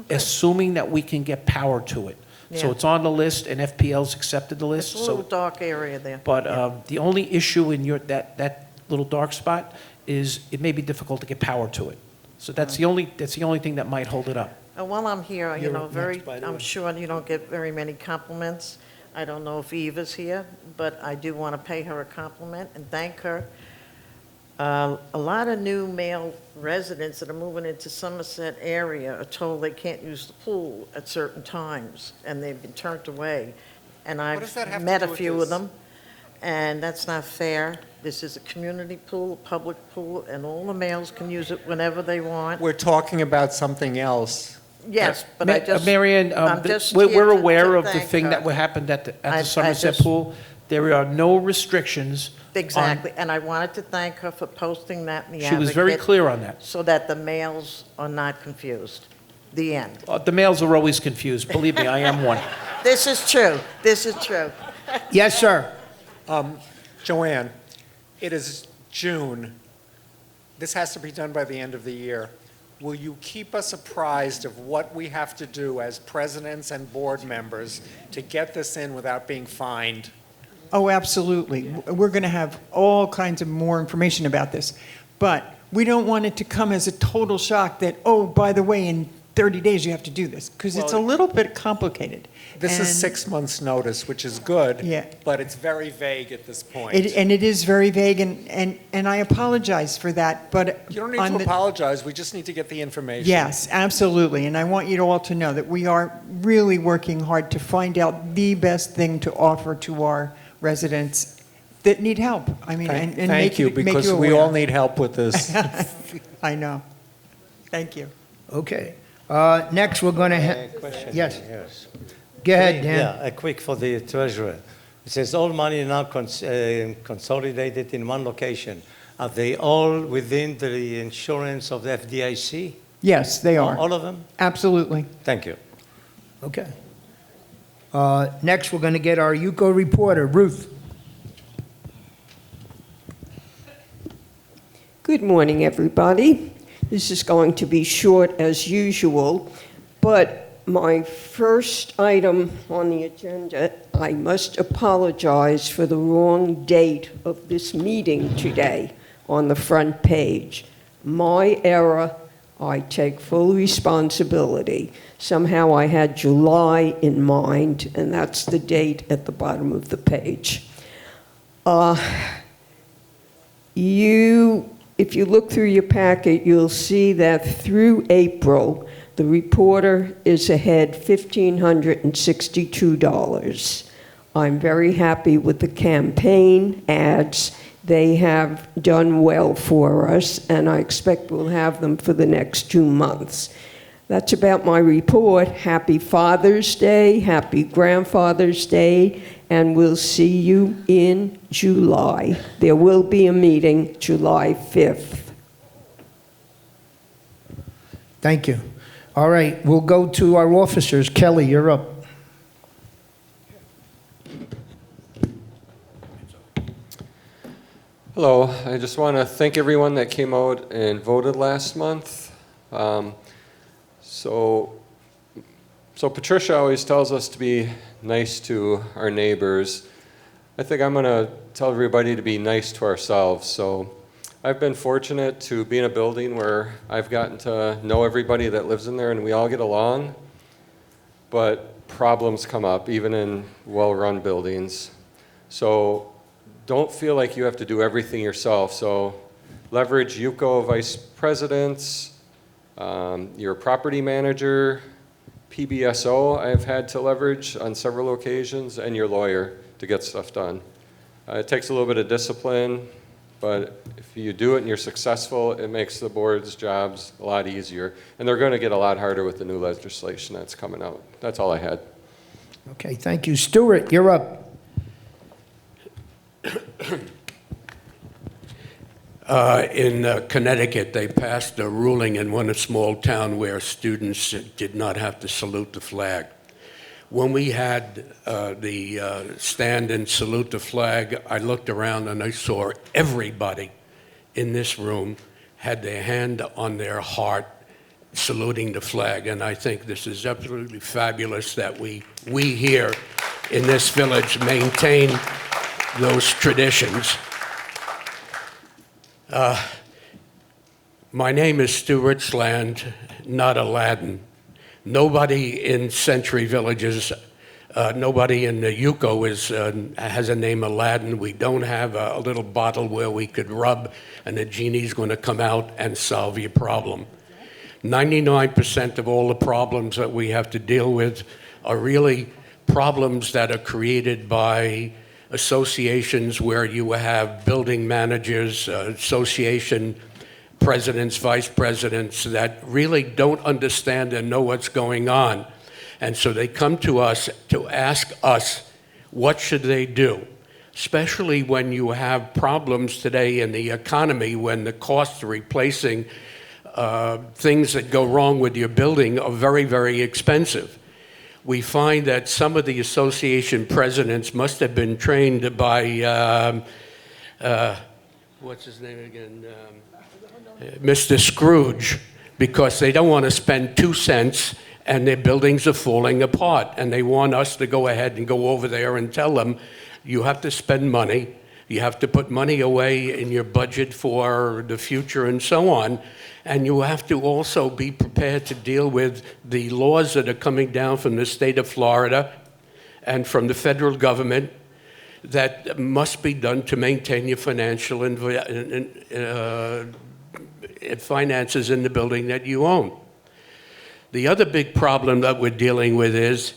assuming that we can get power to it. So Yeah. it's on the list, and FPL's accepted the list. It's a little dark area there. But the only issue in that little dark spot is it may be difficult to get power to it. So that's the only thing that might hold it up. And while I'm here, You're next, by the I'm way. sure you don't get very many compliments. I don't know if Eva's here, but I do want to pay her a compliment and thank her. A lot of new male residents that are moving into Somerset area are told they can't use the pool at certain times, and they've been turned away. And does that have I've to met do a with few this? of them, and that's not fair. This is a community pool, a public pool, and all the males can use it whenever they want. We're talking about something else. Yes, but I just. Marianne, I'm just we're here to aware of the thank thing her. that happened at the I Somerset just- pool. There are no restrictions. Exactly, and I wanted to thank her for posting that in the She was very Advocate clear on that. so that the males are not confused. The end. The males are always confused. Believe me, I am one. This is true. This is true. Yes, sir. Joanne, it is June. This has to be done by the end of the year. Will you keep us apprised of what we have to do as presidents and board members to get this in without being fined? Oh, absolutely. We're going to have all kinds of more information about this. But we don't want it to come as a total shock that, oh, by the way, in 30 days you have to do this, because it's a little bit complicated. This is And 6 months' notice, which is good, Yeah. but it's very vague at this point. And it is very vague, and I apologize for that, but. You don't need on to the- apologize, we just need to get the information. Yes, absolutely. And I want you all to know that we are really working hard to find out the best thing to offer to our residents that need help. I mean, and Thank make you, make because we aware. all need help with this. I know. Thank you. Okay. Next, we're going to, Question. yes. Yes. Go ahead, Dan. Yeah, a quick for the treasurer. It says all money now consolidated in one location. Are they all within the insurance of the FDIC? Yes, they are. All of them? Absolutely. Thank you. Okay. Next, we're going to get our UCO reporter, Ruth. Good morning, everybody. This is going to be short as usual, but my first item on the agenda, I must apologize for the wrong date of this meeting today on the front page. My error, I take full responsibility. Somehow I had July in mind, and that's the date at the bottom of the page. If you look through your packet, you'll see that through April, the reporter is ahead $1,562. I'm very happy with the campaign ads. They have done well for us, and I expect we'll have them for the next 2 months. That's about my report. Happy Father's Day, happy Grandfather's Day, and we'll see you in July. There will be a meeting July 5th. Thank you. All right, we'll go to our officers. Kelly, you're up. Hello, I just want to thank everyone that came out and voted last month. So Patricia always tells us to be nice to our neighbors. I think I'm going to tell everybody to be nice to ourselves. So I've been fortunate to be in a building where I've gotten to know everybody that lives in there and we all get along, but problems come up even in well-run buildings. So don't feel like you have to do everything yourself. So leverage UCO vice presidents, your property manager, PBSO I've had to leverage on several occasions, and your lawyer to get stuff done. It takes a little bit of discipline, but if you do it and you're successful, it makes the board's jobs a lot easier. And they're going to get a lot harder with the new legislation that's coming out. That's all I had. Okay, thank you. Stuart, you're up. In Connecticut, they passed a ruling in one small town where students did not have to salute the flag. When we had the stand and salute the flag, I looked around and I saw everybody in this room had their hand on their heart saluting the flag. And I think this is absolutely fabulous that we here in this village maintain those traditions. My name is Stuart Sland, not Aladdin. Nobody in Century Villages, nobody in the UCO has a name Aladdin. We don't have a little bottle where we could rub and the genie's going to come out and solve your problem. 99% of all the problems that we have to deal with are really problems that are created by associations where you have building managers, association presidents, vice presidents that really don't understand and know what's going on. And so they come to us to ask us, what should they do? Especially when you have problems today in the economy, when the costs of replacing things that go wrong with your building are very, very expensive. We find that some of the association presidents must have been trained by, what's his name again? Mr. Scrooge, because they don't want to spend 2 cents and their buildings are falling apart. And they want us to go ahead and go over there and tell them, you have to spend money, you have to put money away in your budget for the future and so on. And you have to also be prepared to deal with the laws that are coming down from the state of Florida and from the federal government that must be done to maintain your financial finances in the building that you own. The other big problem that we're dealing with is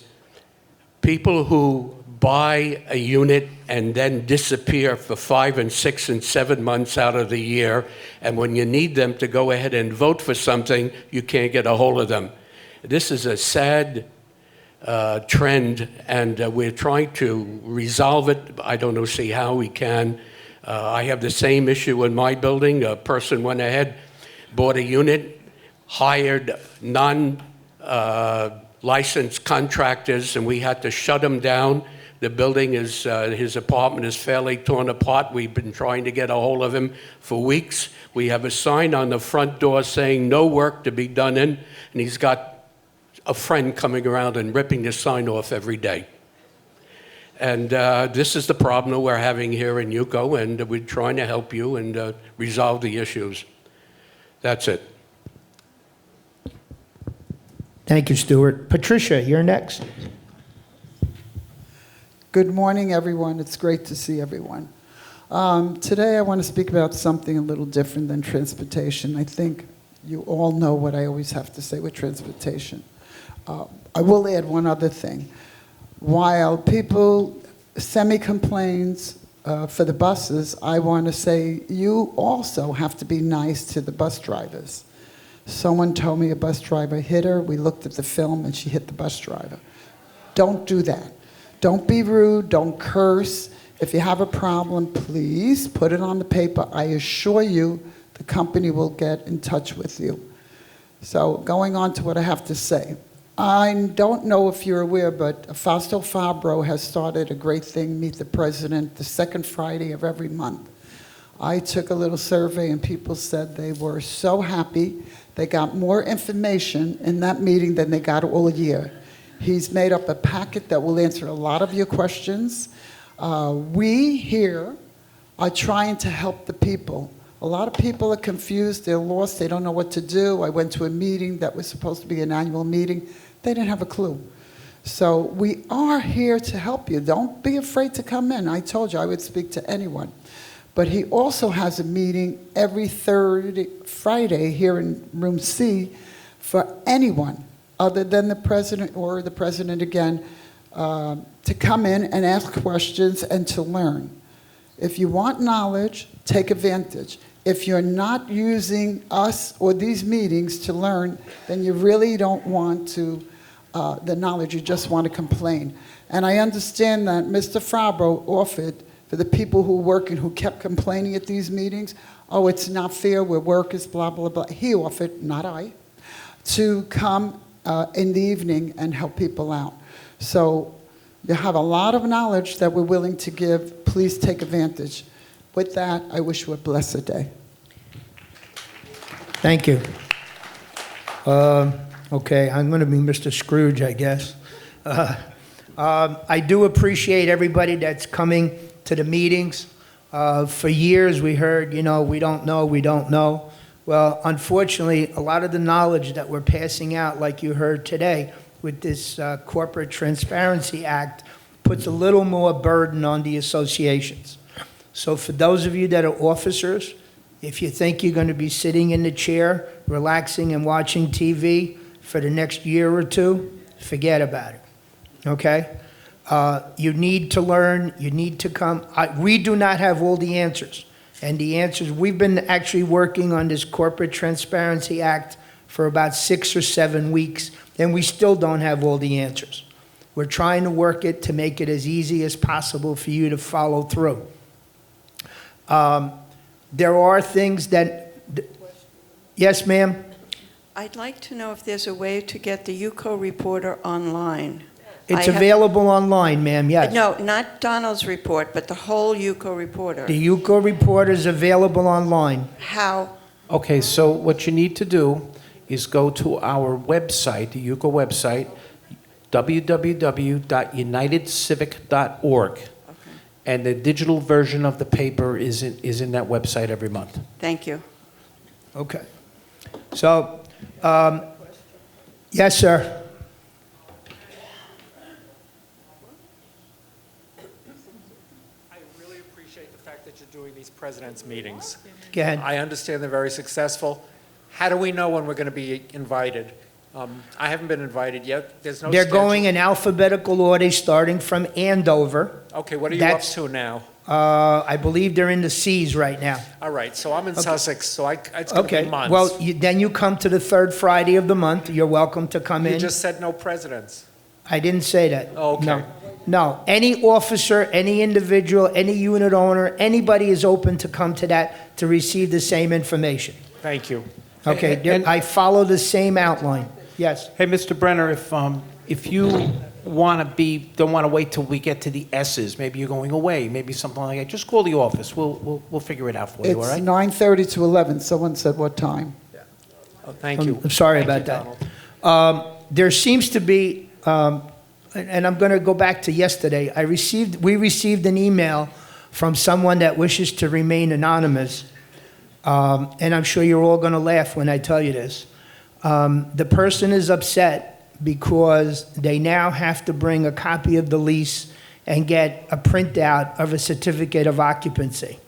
people who buy a unit and then disappear for 5 and 6 and 7 months out of the year, and when you need them to go ahead and vote for something, you can't get a hold of them. This is a sad trend, and we're trying to resolve it. I don't see how we can. I have the same issue in my building. A person went ahead, bought a unit, hired non-licensed contractors, and we had to shut them down. The building is, his apartment is fairly torn apart. We've been trying to get a hold of him for weeks. We have a sign on the front door saying no work to be done in, and he's got a friend coming around and ripping the sign off every day. And this is the problem that we're having here in UCO, and we're trying to help you and resolve the issues. That's it. Thank you, Stuart. Patricia, you're next. Good morning, everyone. It's great to see everyone. Today I want to speak about something a little different than transportation. I think you all know what I always have to say with transportation. I will add one other thing. While people send me complaints for the buses, I want to say you also have to be nice to the bus drivers. Someone told me a bus driver hit her. We looked at the film and she hit the bus driver. Don't do that. Don't be rude. Don't curse. If you have a problem, please put it on the paper. I assure you the company will get in touch with you. So going on to what I have to say. I don't know if you're aware, but Fausto Fabro has started a great thing, Meet the President, the second Friday of every month. I took a little survey and people said they were so happy. They got more information in that meeting than they got all year. He's made up a packet that will answer a lot of your questions. We here are trying to help the people. A lot of people are confused, they're lost, they don't know what to do. I went to a meeting that was supposed to be an annual meeting. They didn't have a clue. So we are here to help you. Don't be afraid to come in. I told you I would speak to anyone. But he also has a meeting every third Friday here in room C for anyone other than the president or the president again, to come in and ask questions and to learn. If you want knowledge, take advantage. If you're not using us or these meetings to learn, then you really don't want to the knowledge, you just want to complain. And I understand that Mr. Fabro offered for the people who work and who kept complaining at these meetings, oh, it's not fair, we're workers, blah, blah, blah. He offered, not I, to come in the evening and help people out. So you have a lot of knowledge that we're willing to give. Please take advantage. With that, I wish you a blessed day. Thank you. Okay, I'm going to be Mr. Scrooge, I guess. I do appreciate everybody that's coming to the meetings. For years we heard, we don't know. Well, unfortunately, a lot of the knowledge that we're passing out, like you heard today, with this Corporate Transparency Act, puts a little more burden on the associations. So for those of you that are officers, if you think you're going to be sitting in the chair, relaxing and watching TV for the next year or two, forget about it, okay? You need to learn, you need to come. We do not have all the answers. And the answers, we've been actually working on this Corporate Transparency Act for about 6 or 7 weeks, and we still don't have all the answers. We're trying to work it to make it as easy as possible for you to follow through. There are things that... Yes, ma'am? I'd like to know if there's a way to get the UCO reporter online. It's available online, ma'am, yes. No, not Donald's report, but the whole UCO reporter. The UCO report is available online. How? Okay, so what you need to do is go to our website, the UCO website, www.unitedcivic.org. And the digital version of the paper is in that website every month. Thank you. Okay. So, yes, sir. I really appreciate the fact that you're doing these presidents' meetings. Go ahead. I understand they're very successful. How do we know when we're going to be invited? I haven't been invited yet. There's no They're schedule. going in alphabetical order, starting from Andover. Okay, what are you That's- up to now? I believe they're in the C's right now. All right, so I'm in Okay. Sussex, so it's going to Okay, be months. well, then you come to the third Friday of the month. You're welcome to come You in. just said no presidents. I didn't say that. Oh, okay. No. No, any officer, any individual, any unit owner, anybody is open to come to that to receive the same information. Thank you. Okay, And- I follow the same outline. Yes. Hey, Mr. Brenner, if you don't want to wait till we get to the S's, maybe you're going away, maybe something like that, just call the office. We'll figure it out for you, all It's right? 9:30 to 11. Someone said what time? Oh, thank you. I'm sorry Thank about you, that. Donald. There seems to be, and I'm going to go back to yesterday. We received an email from someone that wishes to remain anonymous, and I'm sure you're all going to laugh when I tell you this. The person is upset because they now have to bring a copy of the lease and get a printout of a certificate of occupancy.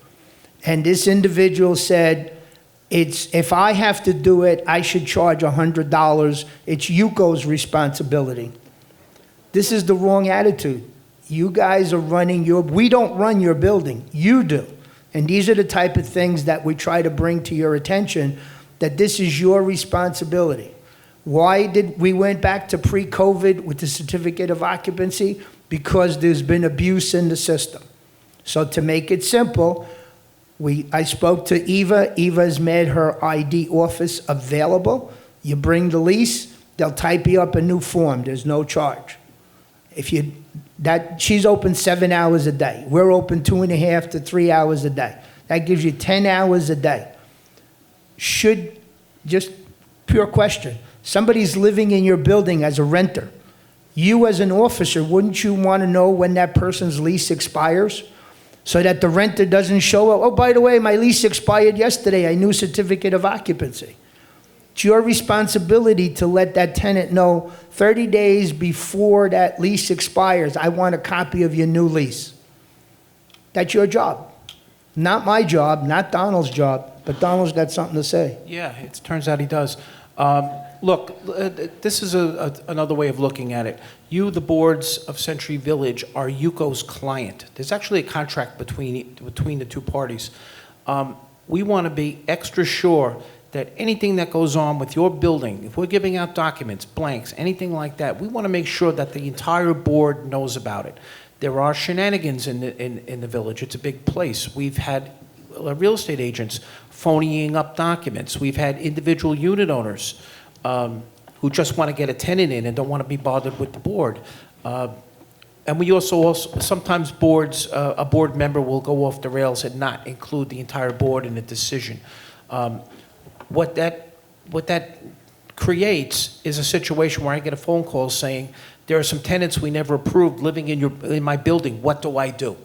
And this individual said, if I have to do it, I should charge $100. It's UCO's responsibility. This is the wrong attitude. You guys are running we don't run your building, you do. And these are the type of things that we try to bring to your attention, that this is your responsibility. Why did we went back to pre-COVID with the certificate of occupancy? Because there's been abuse in the system. So to make it simple, I spoke to Eva. Eva's made her ID office available. You bring the lease, they'll type you up a new form. There's no charge. She's open 7 hours a day. We're open 2.5 to 3 hours a day. That gives you 10 hours a day. Just pure question. Somebody's living in your building as a renter. You as an officer, wouldn't you want to know when that person's lease expires? So that the renter doesn't show up, oh, by the way, my lease expired yesterday, I new certificate of occupancy. It's your responsibility to let that tenant know 30 days before that lease expires, I want a copy of your new lease. That's your job. Not my job, not Donald's job, but Donald's got something to say. Yeah, it turns out he does. Look, this is another way of looking at it. You, the boards of Century Village, are UCO's client. There's actually a contract between the two parties. We want to be extra sure that anything that goes on with your building, if we're giving out documents, blanks, anything like that, we want to make sure that the entire board knows about it. There are shenanigans in the village. It's a big place. We've had real estate agents phonying up documents. We've had individual unit owners who just want to get a tenant in and don't want to be bothered with the board. And we also sometimes boards, a board member will go off the rails and not include the entire board in a decision. What that creates is a situation where I get a phone call saying, there are some tenants we never approved living in my building. What do I do?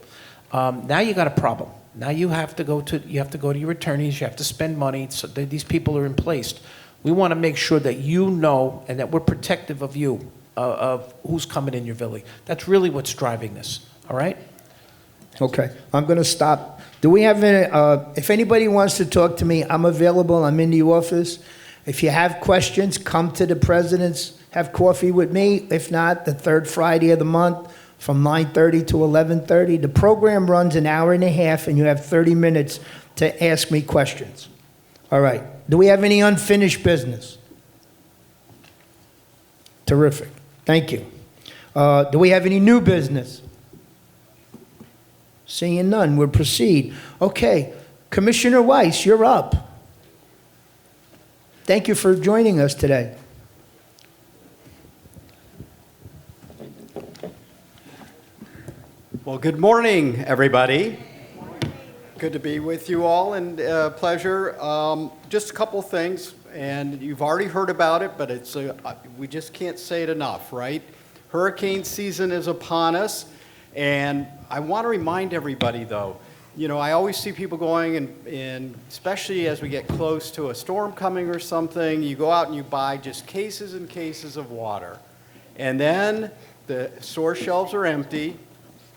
Now you got a problem. Now you have to go to your attorneys. You have to spend money. So these people are in place. We want to make sure that you know and that we're protective of you, of who's coming in your village. That's really what's driving this. All right? Okay, I'm going to stop. Do we have any, if anybody wants to talk to me, I'm available. I'm in the office. If you have questions, come to the president's, have coffee with me. If not, the third Friday of the month from 9:30 to 11:30. The program runs an hour and a half, and you have 30 minutes to ask me questions. All right. Do we have any unfinished business? Terrific. Thank you. Do we have any new business? Seeing none, we'll proceed. Okay, Commissioner Weiss, you're up. Thank you for joining us today. Well, good morning, everybody. Good to be with you all, and pleasure. Just a couple things, and you've already heard about it, but it's we just can't say it enough, right? Hurricane season is upon us. And I want to remind everybody, though, you know, I always see people going, and especially as we get close to a storm coming or something, you go out and you buy just cases and cases of water. And then the store shelves are empty,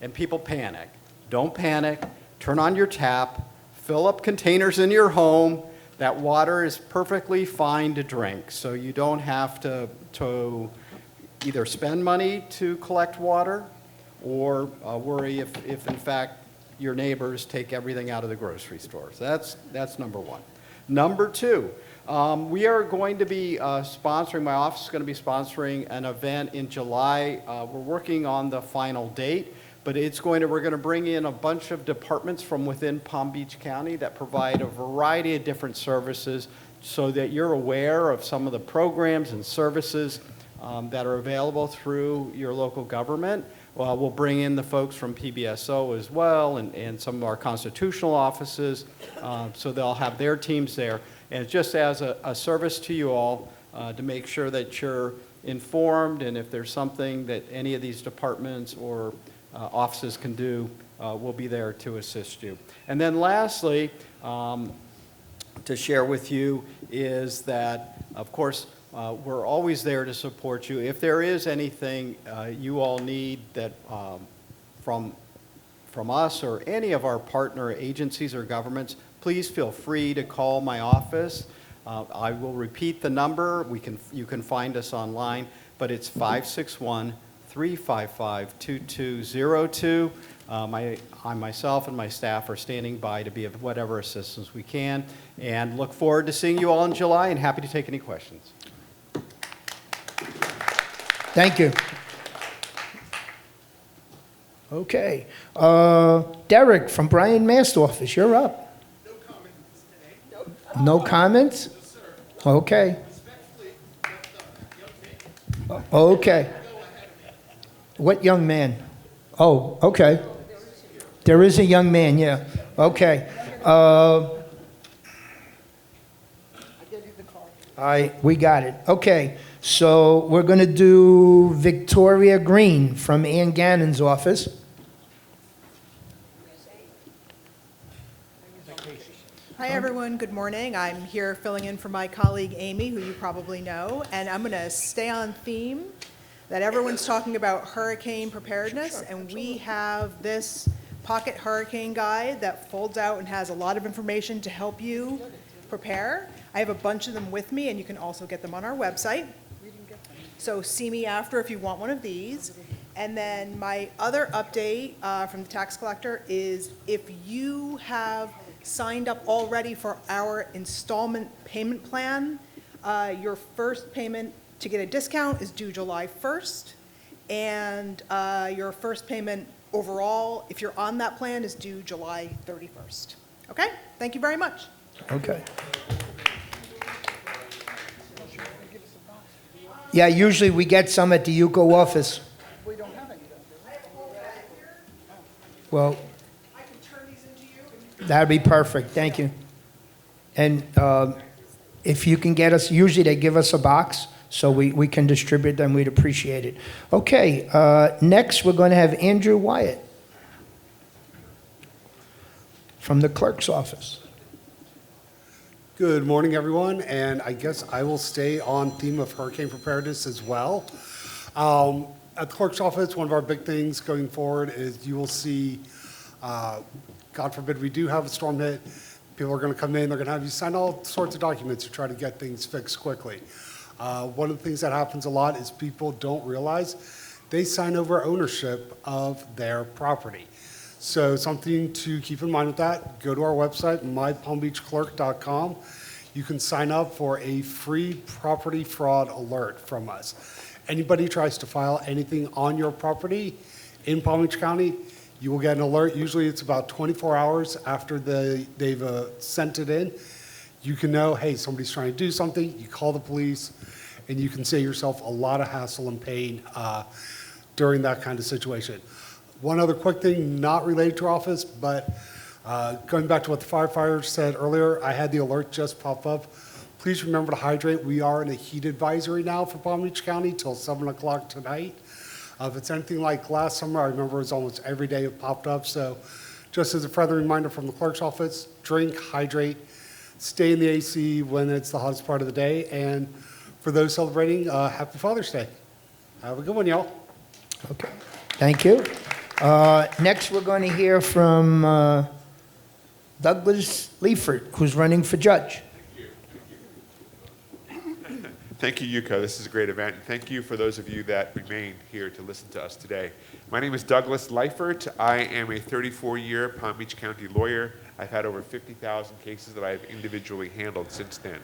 and people panic. Don't panic. Turn on your tap. Fill up containers in your home. That water is perfectly fine to drink, so you don't have to either spend money to collect water or worry if in fact your neighbors take everything out of the grocery store. So that's number one. Number two, we are going to be sponsoring, my office is going to be sponsoring an event in July. We're working on the final date, but we're going to bring in a bunch of departments from within Palm Beach County that provide a variety of different services so that you're aware of some of the programs and services that are available through your local government. Well, we'll bring in the folks from PBSO as well and some of our constitutional offices, so they'll have their teams there. And just as a service to you all to make sure that you're informed, and if there's something that any of these departments or offices can do, we'll be there to assist you. And then lastly, to share with you is that, of course, we're always there to support you. If there is anything you all need that from us or any of our partner agencies or governments, please feel free to call my office. I will repeat the number. You can find us online, but it's 561-355-2202. I myself and my staff are standing by to be of whatever assistance we can, and look forward to seeing you all in July, and happy to take any questions. Thank you. Okay. Derek from Brian Mast's office, you're up. No comments today. No comments? No, sir. Okay. Okay. What young man? Oh, okay. There is a young man, yeah. Okay. We got it. Okay. So we're going to do Victoria Green from Ann Gannon's office. Hi, everyone. Good morning. I'm here filling in for my colleague Amy, who you probably know, and I'm going to stay on theme that everyone's talking about hurricane preparedness, and we have this pocket hurricane guide that folds out and has a lot of information to help you prepare. I have a bunch of them with me, and you can also get them on our website. So see me after if you want one of these. And then my other update from the tax collector is if you have signed up already for our installment payment plan, your first payment to get a discount is due July 1st. And your first payment overall, if you're on that plan, is due July 31st. Okay? Thank you very much. Okay. Yeah, usually we get some at the UCO office. We don't have any. Well, I can turn these into you. that'd be perfect, thank you. And if you can get us, usually they give us a box, so we can distribute them, we'd appreciate it. Okay, next we're going to have Andrew Wyatt from the clerk's office. Good morning, everyone, and I guess I will stay on theme of hurricane preparedness as well. At the clerk's office, one of our big things going forward is you will see, God forbid we do have a storm hit, people are going to come in, they're going to have you sign all sorts of documents to try to get things fixed quickly. One of the things that happens a lot is people don't realize they sign over ownership of their property. So something to keep in mind with that, go to our website, mypalmbeachclerk.com. You can sign up for a free property fraud alert from us. Anybody tries to file anything on your property in Palm Beach County, you will get an alert. Usually it's about 24 hours after they've sent it in. You can know, hey, somebody's trying to do something. You call the police, and you can save yourself a lot of hassle and pain during that kind of situation. One other quick thing, not related to our office, but going back to what the firefighters said earlier, I had the alert just pop up. Please remember to hydrate. We are in a heat advisory now for Palm Beach County till 7 o'clock tonight. If it's anything like last summer, I remember it was almost every day it popped up. So just as a further reminder from the clerk's office, drink, hydrate, stay in the AC when it's the hottest part of the day. And for those celebrating, happy Father's Day. Have a good one, y'all. Okay, thank you. Next, we're going to hear from Douglas Leifert, who's running for judge. Thank you, Yuko. This is a great event. Thank you for those of you that remain here to listen to us today. My name is Douglas Leifert. I am a 34-year Palm Beach County lawyer. I've had over 50,000 cases that I have individually handled since then.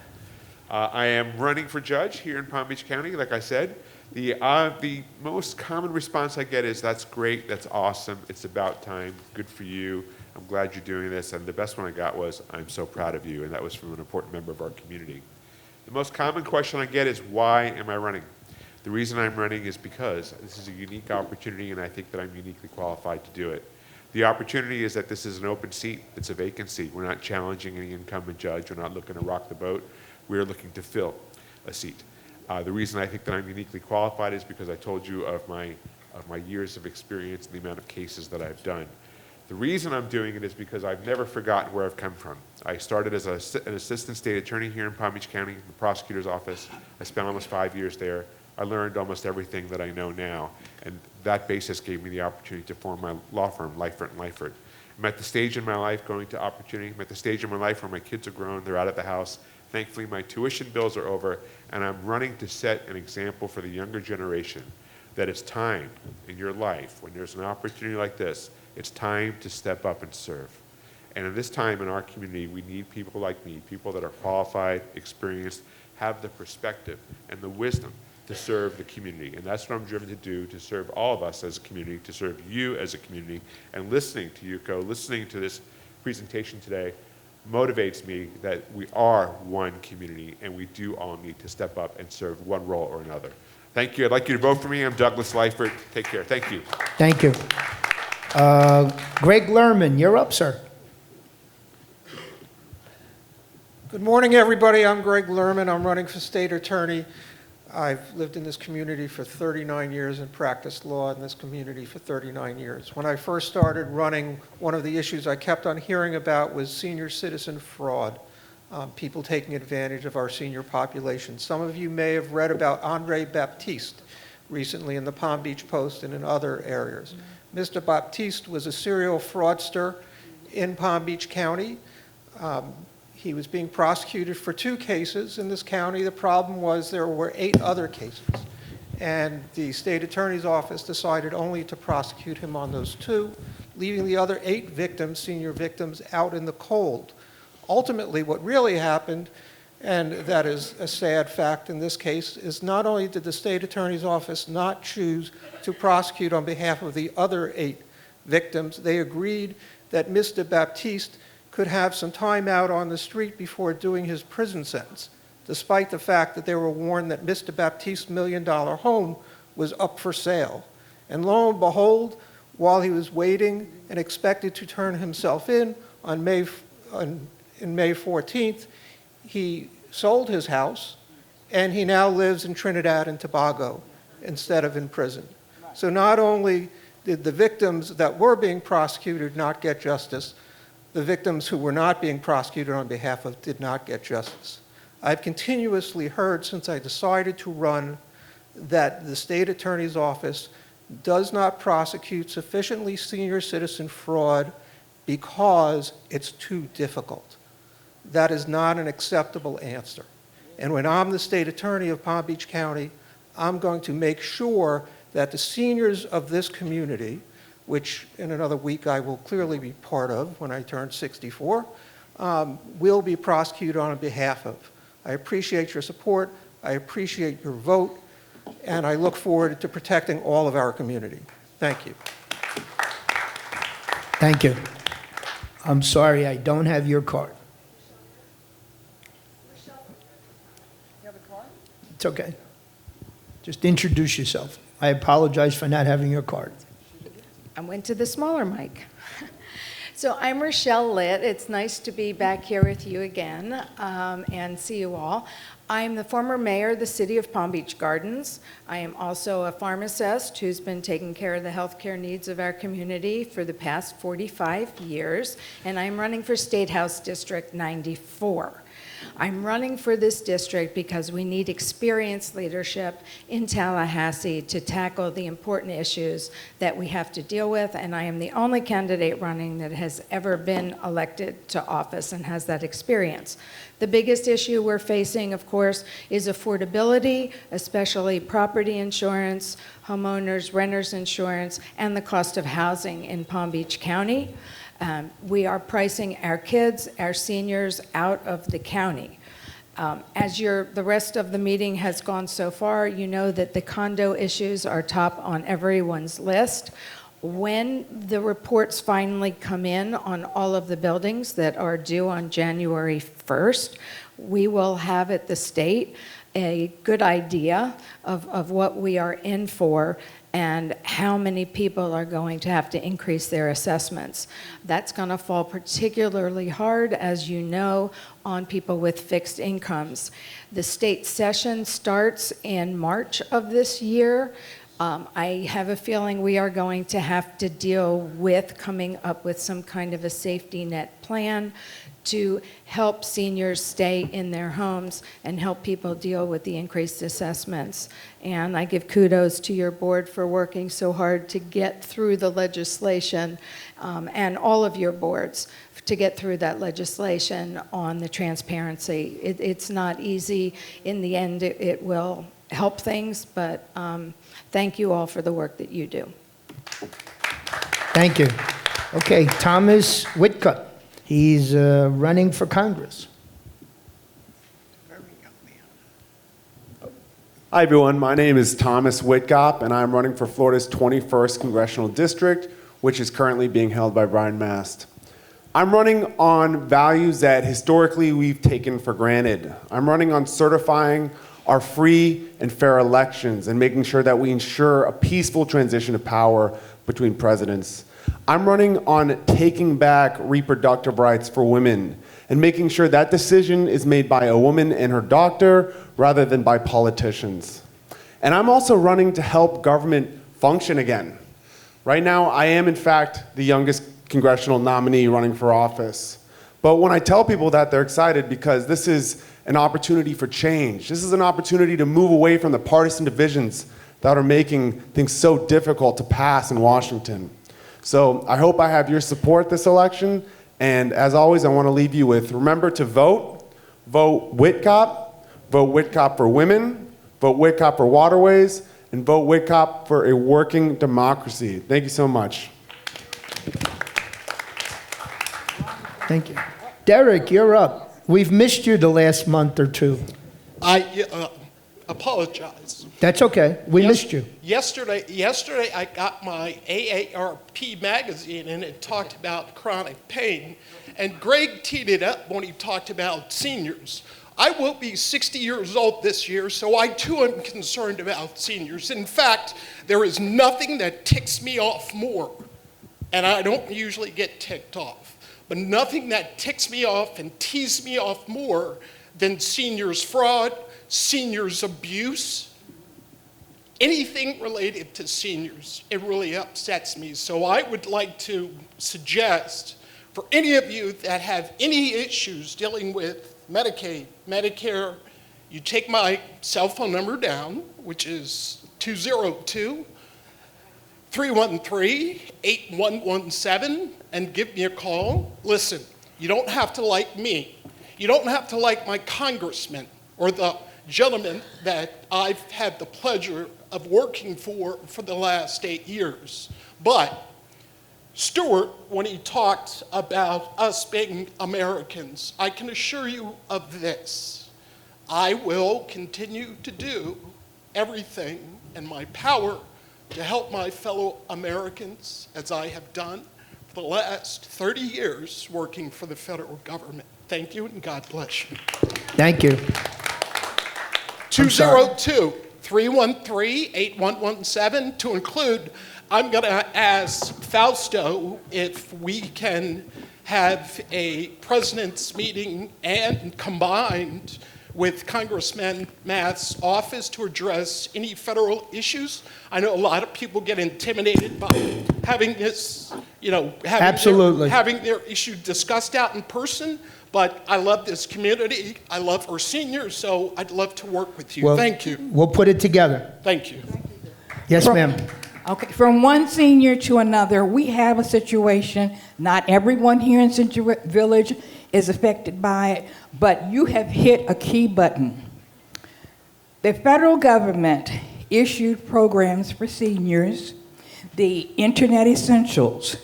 I am running for judge here in Palm Beach County, like I said. The most common response I get is, that's great, that's awesome, it's about time, good for you, I'm glad you're doing this. And the best one I got was, I'm so proud of you, and that was from an important member of our community. The most common question I get is, why am I running? The reason I'm running is because this is a unique opportunity, and I think that I'm uniquely qualified to do it. The opportunity is that this is an open seat, it's a vacant seat. We're not challenging any incumbent judge, we're not looking to rock the boat, we're looking to fill a seat. The reason I think that I'm uniquely qualified is because I told you of my years of experience and the amount of cases that I've done. The reason I'm doing it is because I've never forgotten where I've come from. I started as an assistant state attorney here in Palm Beach County, the prosecutor's office. I spent almost 5 years there. I learned almost everything that I know now, and that basis gave me the opportunity to form my law firm, Leifert & Leifert. I'm at the stage in my life going to opportunity. I'm at the stage in my life where my kids are grown, they're out of the house. Thankfully, my tuition bills are over, and I'm running to set an example for the younger generation that it's time in your life, when there's an opportunity like this, it's time to step up and serve. And in this time in our community, we need people like me, people that are qualified, experienced, have the perspective and the wisdom to serve the community. And that's what I'm driven to do, to serve all of us as a community, to serve you as a community. And listening to Yuko, listening to this presentation today, motivates me that we are one community and we do all need to step up and serve one role or another. Thank you. I'd like you to vote for me. I'm Douglas Leifert. Take care. Thank you. Thank you. Greg Lerman, you're up, sir. Good morning, everybody. I'm Greg Lerman. I'm running for state attorney. I've lived in this community for 39 years and practiced law in this community for 39 years. When I first started running, one of the issues I kept on hearing about was senior citizen fraud. people taking advantage of our senior population. Some of you may have read about Andre Baptiste recently in the Palm Beach Post and in other areas. Mr. Baptiste was a serial fraudster in Palm Beach County. He was being prosecuted for 2 cases in this county. The problem was there were 8 other cases. And the state attorney's office decided only to prosecute him on those 2, leaving the other 8 victims, senior victims, out in the cold. Ultimately, what really happened, and that is a sad fact in this case, is not only did the state attorney's office not choose to prosecute on behalf of the other 8 victims, they agreed that Mr. Baptiste could have some time out on the street before doing his prison sentence, despite the fact that they were warned that Mr. Baptiste's $1 million home was up for sale. And lo and behold, while he was waiting and expected to turn himself in on May 14th, he sold his house, and he now lives in Trinidad and Tobago instead of in prison. So not only did the victims that were being prosecuted not get justice, the victims who were not being prosecuted on behalf of did not get justice. I've continuously heard since I decided to run that the state attorney's office does not prosecute sufficiently senior citizen fraud because it's too difficult. That is not an acceptable answer. And when I'm the state attorney of Palm Beach County, I'm going to make sure that the seniors of this community, which in another week I will clearly be part of when I turn 64, will be prosecuted on behalf of. I appreciate your support, I appreciate your vote, and I look forward to protecting all of our community. Thank you. Thank you. I'm sorry, I don't have your card. It's okay. Just introduce yourself. I apologize for not having your card. I went to the smaller mic. So I'm Rochelle Litt. It's nice to be back here with you again and see you all. I'm the former mayor of the city of Palm Beach Gardens. I am also a pharmacist who's been taking care of the healthcare needs of our community for the past 45 years, and I'm running for State House District 94. I'm running for this district because we need experienced leadership in Tallahassee to tackle the important issues that we have to deal with, and I am the only candidate running that has ever been elected to office and has that experience. The biggest issue we're facing, of course, is affordability, especially property insurance, homeowners, renters insurance, and the cost of housing in Palm Beach County. We are pricing our kids, our seniors, out of the county. As the rest of the meeting has gone so far, you know that the condo issues are top on everyone's list. When the reports finally come in on all of the buildings that are due on January 1st, we will have at the state a good idea of what we are in for and how many people are going to have to increase their assessments. That's going to fall particularly hard, as you know, on people with fixed incomes. The state session starts in March of this year. I have a feeling we are going to have to deal with coming up with some kind of a safety net plan to help seniors stay in their homes and help people deal with the increased assessments. And I give kudos to your board for working so hard to get through the legislation, and all of your boards to get through that legislation on the transparency. It's not easy. In the end, it will help things, but thank you all for the work that you do. Thank you. Okay, Thomas Whitcup. He's running for Congress. Hi, everyone. My name is Thomas Whitcup, and I'm running for Florida's 21st Congressional District, which is currently being held by Brian Mast. I'm running on values that historically we've taken for granted. I'm running on certifying our free and fair elections and making sure that we ensure a peaceful transition of power between presidents. I'm running on taking back reproductive rights for women and making sure that decision is made by a woman and her doctor rather than by politicians. And I'm also running to help government function again. Right now, I am in fact the youngest congressional nominee running for office. But when I tell people that, they're excited because this is an opportunity for change. This is an opportunity to move away from the partisan divisions that are making things so difficult to pass in Washington. So I hope I have your support this election. And as always, I want to leave you with, remember to vote. Vote Whitcop. Vote Whitcop for women. Vote Whitcop for waterways. And vote Whitcop for a working democracy. Thank you so much. Thank you. Derek, you're up. We've missed you the last month or two. I apologize. That's okay. We missed you. Yesterday, I got my AARP magazine, and it talked about chronic pain. And Greg teed it up when he talked about seniors. I will be 60 years old this year, so I too am concerned about seniors. In fact, there is nothing that ticks me off more, and I don't usually get ticked off, but nothing that ticks me off and teases me off more than seniors fraud, seniors abuse, anything related to seniors. It really upsets me. So I would like to suggest for any of you that have any issues dealing with Medicaid, Medicare, you take my cell phone number down, which is 202-313-8117, and give me a call. Listen, you don't have to like me. You don't have to like my congressman or the gentleman that I've had the pleasure of working for the last 8 years. But Stuart, when he talked about us being Americans, I can assure you of this. I will continue to do everything in my power to help my fellow Americans, as I have done for the last 30 years working for the federal government. Thank you, and God bless you. Thank you. 202-313-8117. To include, I'm going to ask Fausto if we can have a president's meeting and combined with Congressman Math's office to address any federal issues. I know a lot of people get intimidated by having this, having their issue discussed out in person. But I love this community. I love our seniors, so I'd love to work with you. Thank you. We'll put it together. Thank you. Yes, ma'am. Okay, from one senior to another, we have a situation. Not everyone here in Century Village is affected by it, but you have hit a key button. The federal government issued programs for seniors, the Internet Essentials.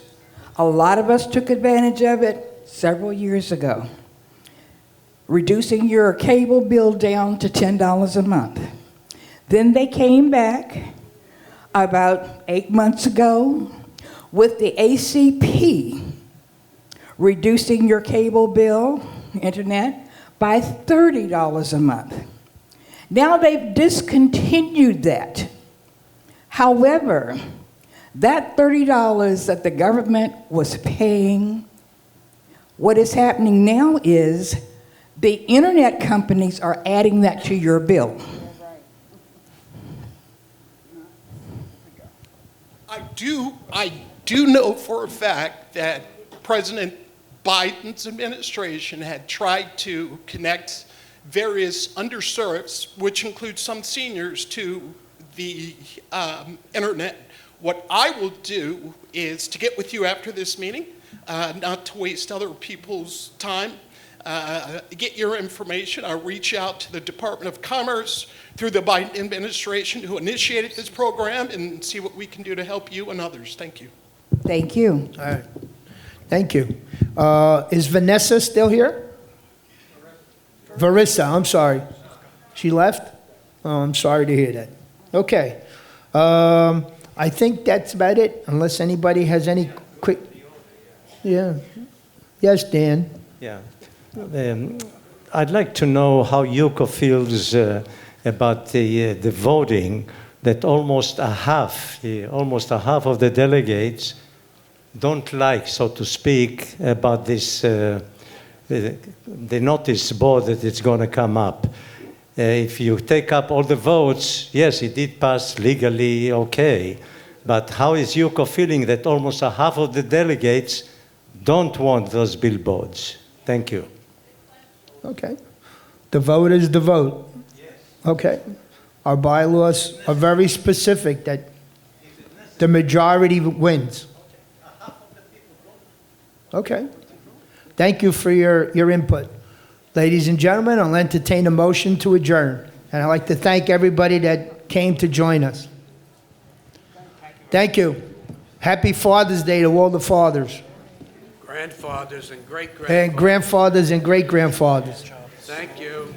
A lot of us took advantage of it several years ago, reducing your cable bill down to $10 a month. Then they came back about 8 months ago with the ACP, reducing your cable bill, internet, by $30 a month. Now they've discontinued that. However, that $30 that the government was paying, what is happening now is the internet companies are adding that to your bill. I do know for a fact that President Biden's administration had tried to connect various underserved, which includes some seniors, to the internet. What I will do is to get with you after this meeting, not to waste other people's time, get your information. I'll reach out to the Department of Commerce through the Biden administration who initiated this program and see what we can do to help you and others. Thank you. Thank you. All right. Thank you. Is Vanessa still here? Varissa, I'm sorry. She left? Oh, I'm sorry to hear that. Okay. I think that's about it, unless anybody has any quick... Yeah. Yes, Dan? Yeah. I'd like to know how Yuko feels about the voting, that almost a half of the delegates don't like, so to speak, about this, the notice board that it's going to come up. If you take up all the votes, yes, it did pass legally okay, but how is Yuko feeling that almost a half of the delegates don't want those billboards? Thank you. Okay. The vote is the vote. Okay. Our bylaws are very specific that the majority wins. Okay. Thank you for your input. Ladies and gentlemen, I'll entertain a motion to adjourn. And I'd like to thank everybody that came to join us. Thank you. Happy Father's Day to all the fathers. Grandfathers and great-grandfathers. And grandfathers and great-grandfathers. Thank you.